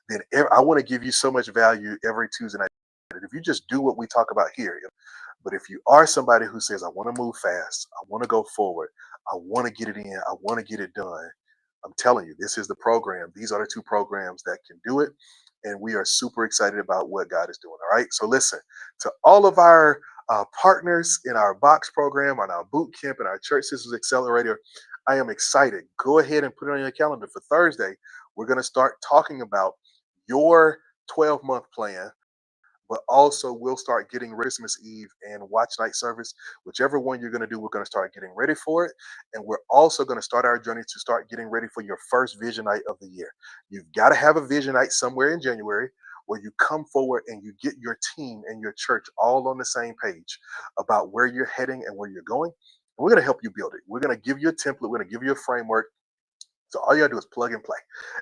then I want to give you so much value every Tuesday night. If you just do what we talk about here, but if you are somebody who says, I want to move fast, I want to go forward, I want to get it in, I want to get it done, I'm telling you, this is the program. These are the two programs that can do it. And we are super excited about what God is doing. All right. So listen, to all of our partners in our box program, on our boot camp, and our Church Systems Accelerator, I am excited. Go ahead and put it on your calendar for Thursday. We're going to start talking about your 12-month plan, but also we'll start getting Christmas Eve and watch night service. Whichever one you're going to do, we're going to start getting ready for it. And we're also going to start our journey to start getting ready for your first vision night of the year. You've got to have a vision night somewhere in January where you come forward and you get your team and your church all on the same page about where you're heading and where you're going. And we're going to help you build it. We're going to give you a template. We're going to give you a framework. So all you gotta do is plug and play.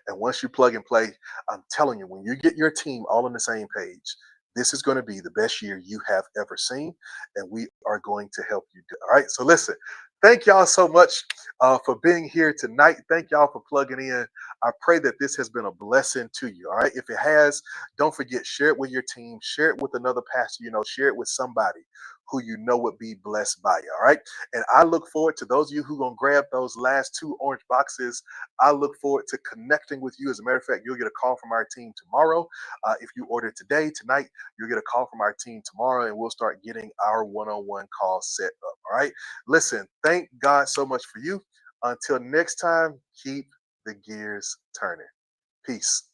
And once you plug and play, I'm telling you, when you get your team all on the same page, this is going to be the best year you have ever seen. And we are going to help you do. All right. So listen, thank y'all so much. for being here tonight. Thank y'all for plugging in. I pray that this has been a blessing to you. All right. If it has, don't forget, share it with your team, share it with another pastor, share it with somebody who you know would be blessed by you. All right. And I look forward to those of you who are going to grab those last two orange boxes. I look forward to connecting with you. As a matter of fact, you'll get a call from our team tomorrow. If you order today, tonight, you'll get a call from our team tomorrow, and we'll start getting our one-on-one call set up. All right. Listen, thank God so much for you. Until next time, keep the gears turning. Peace.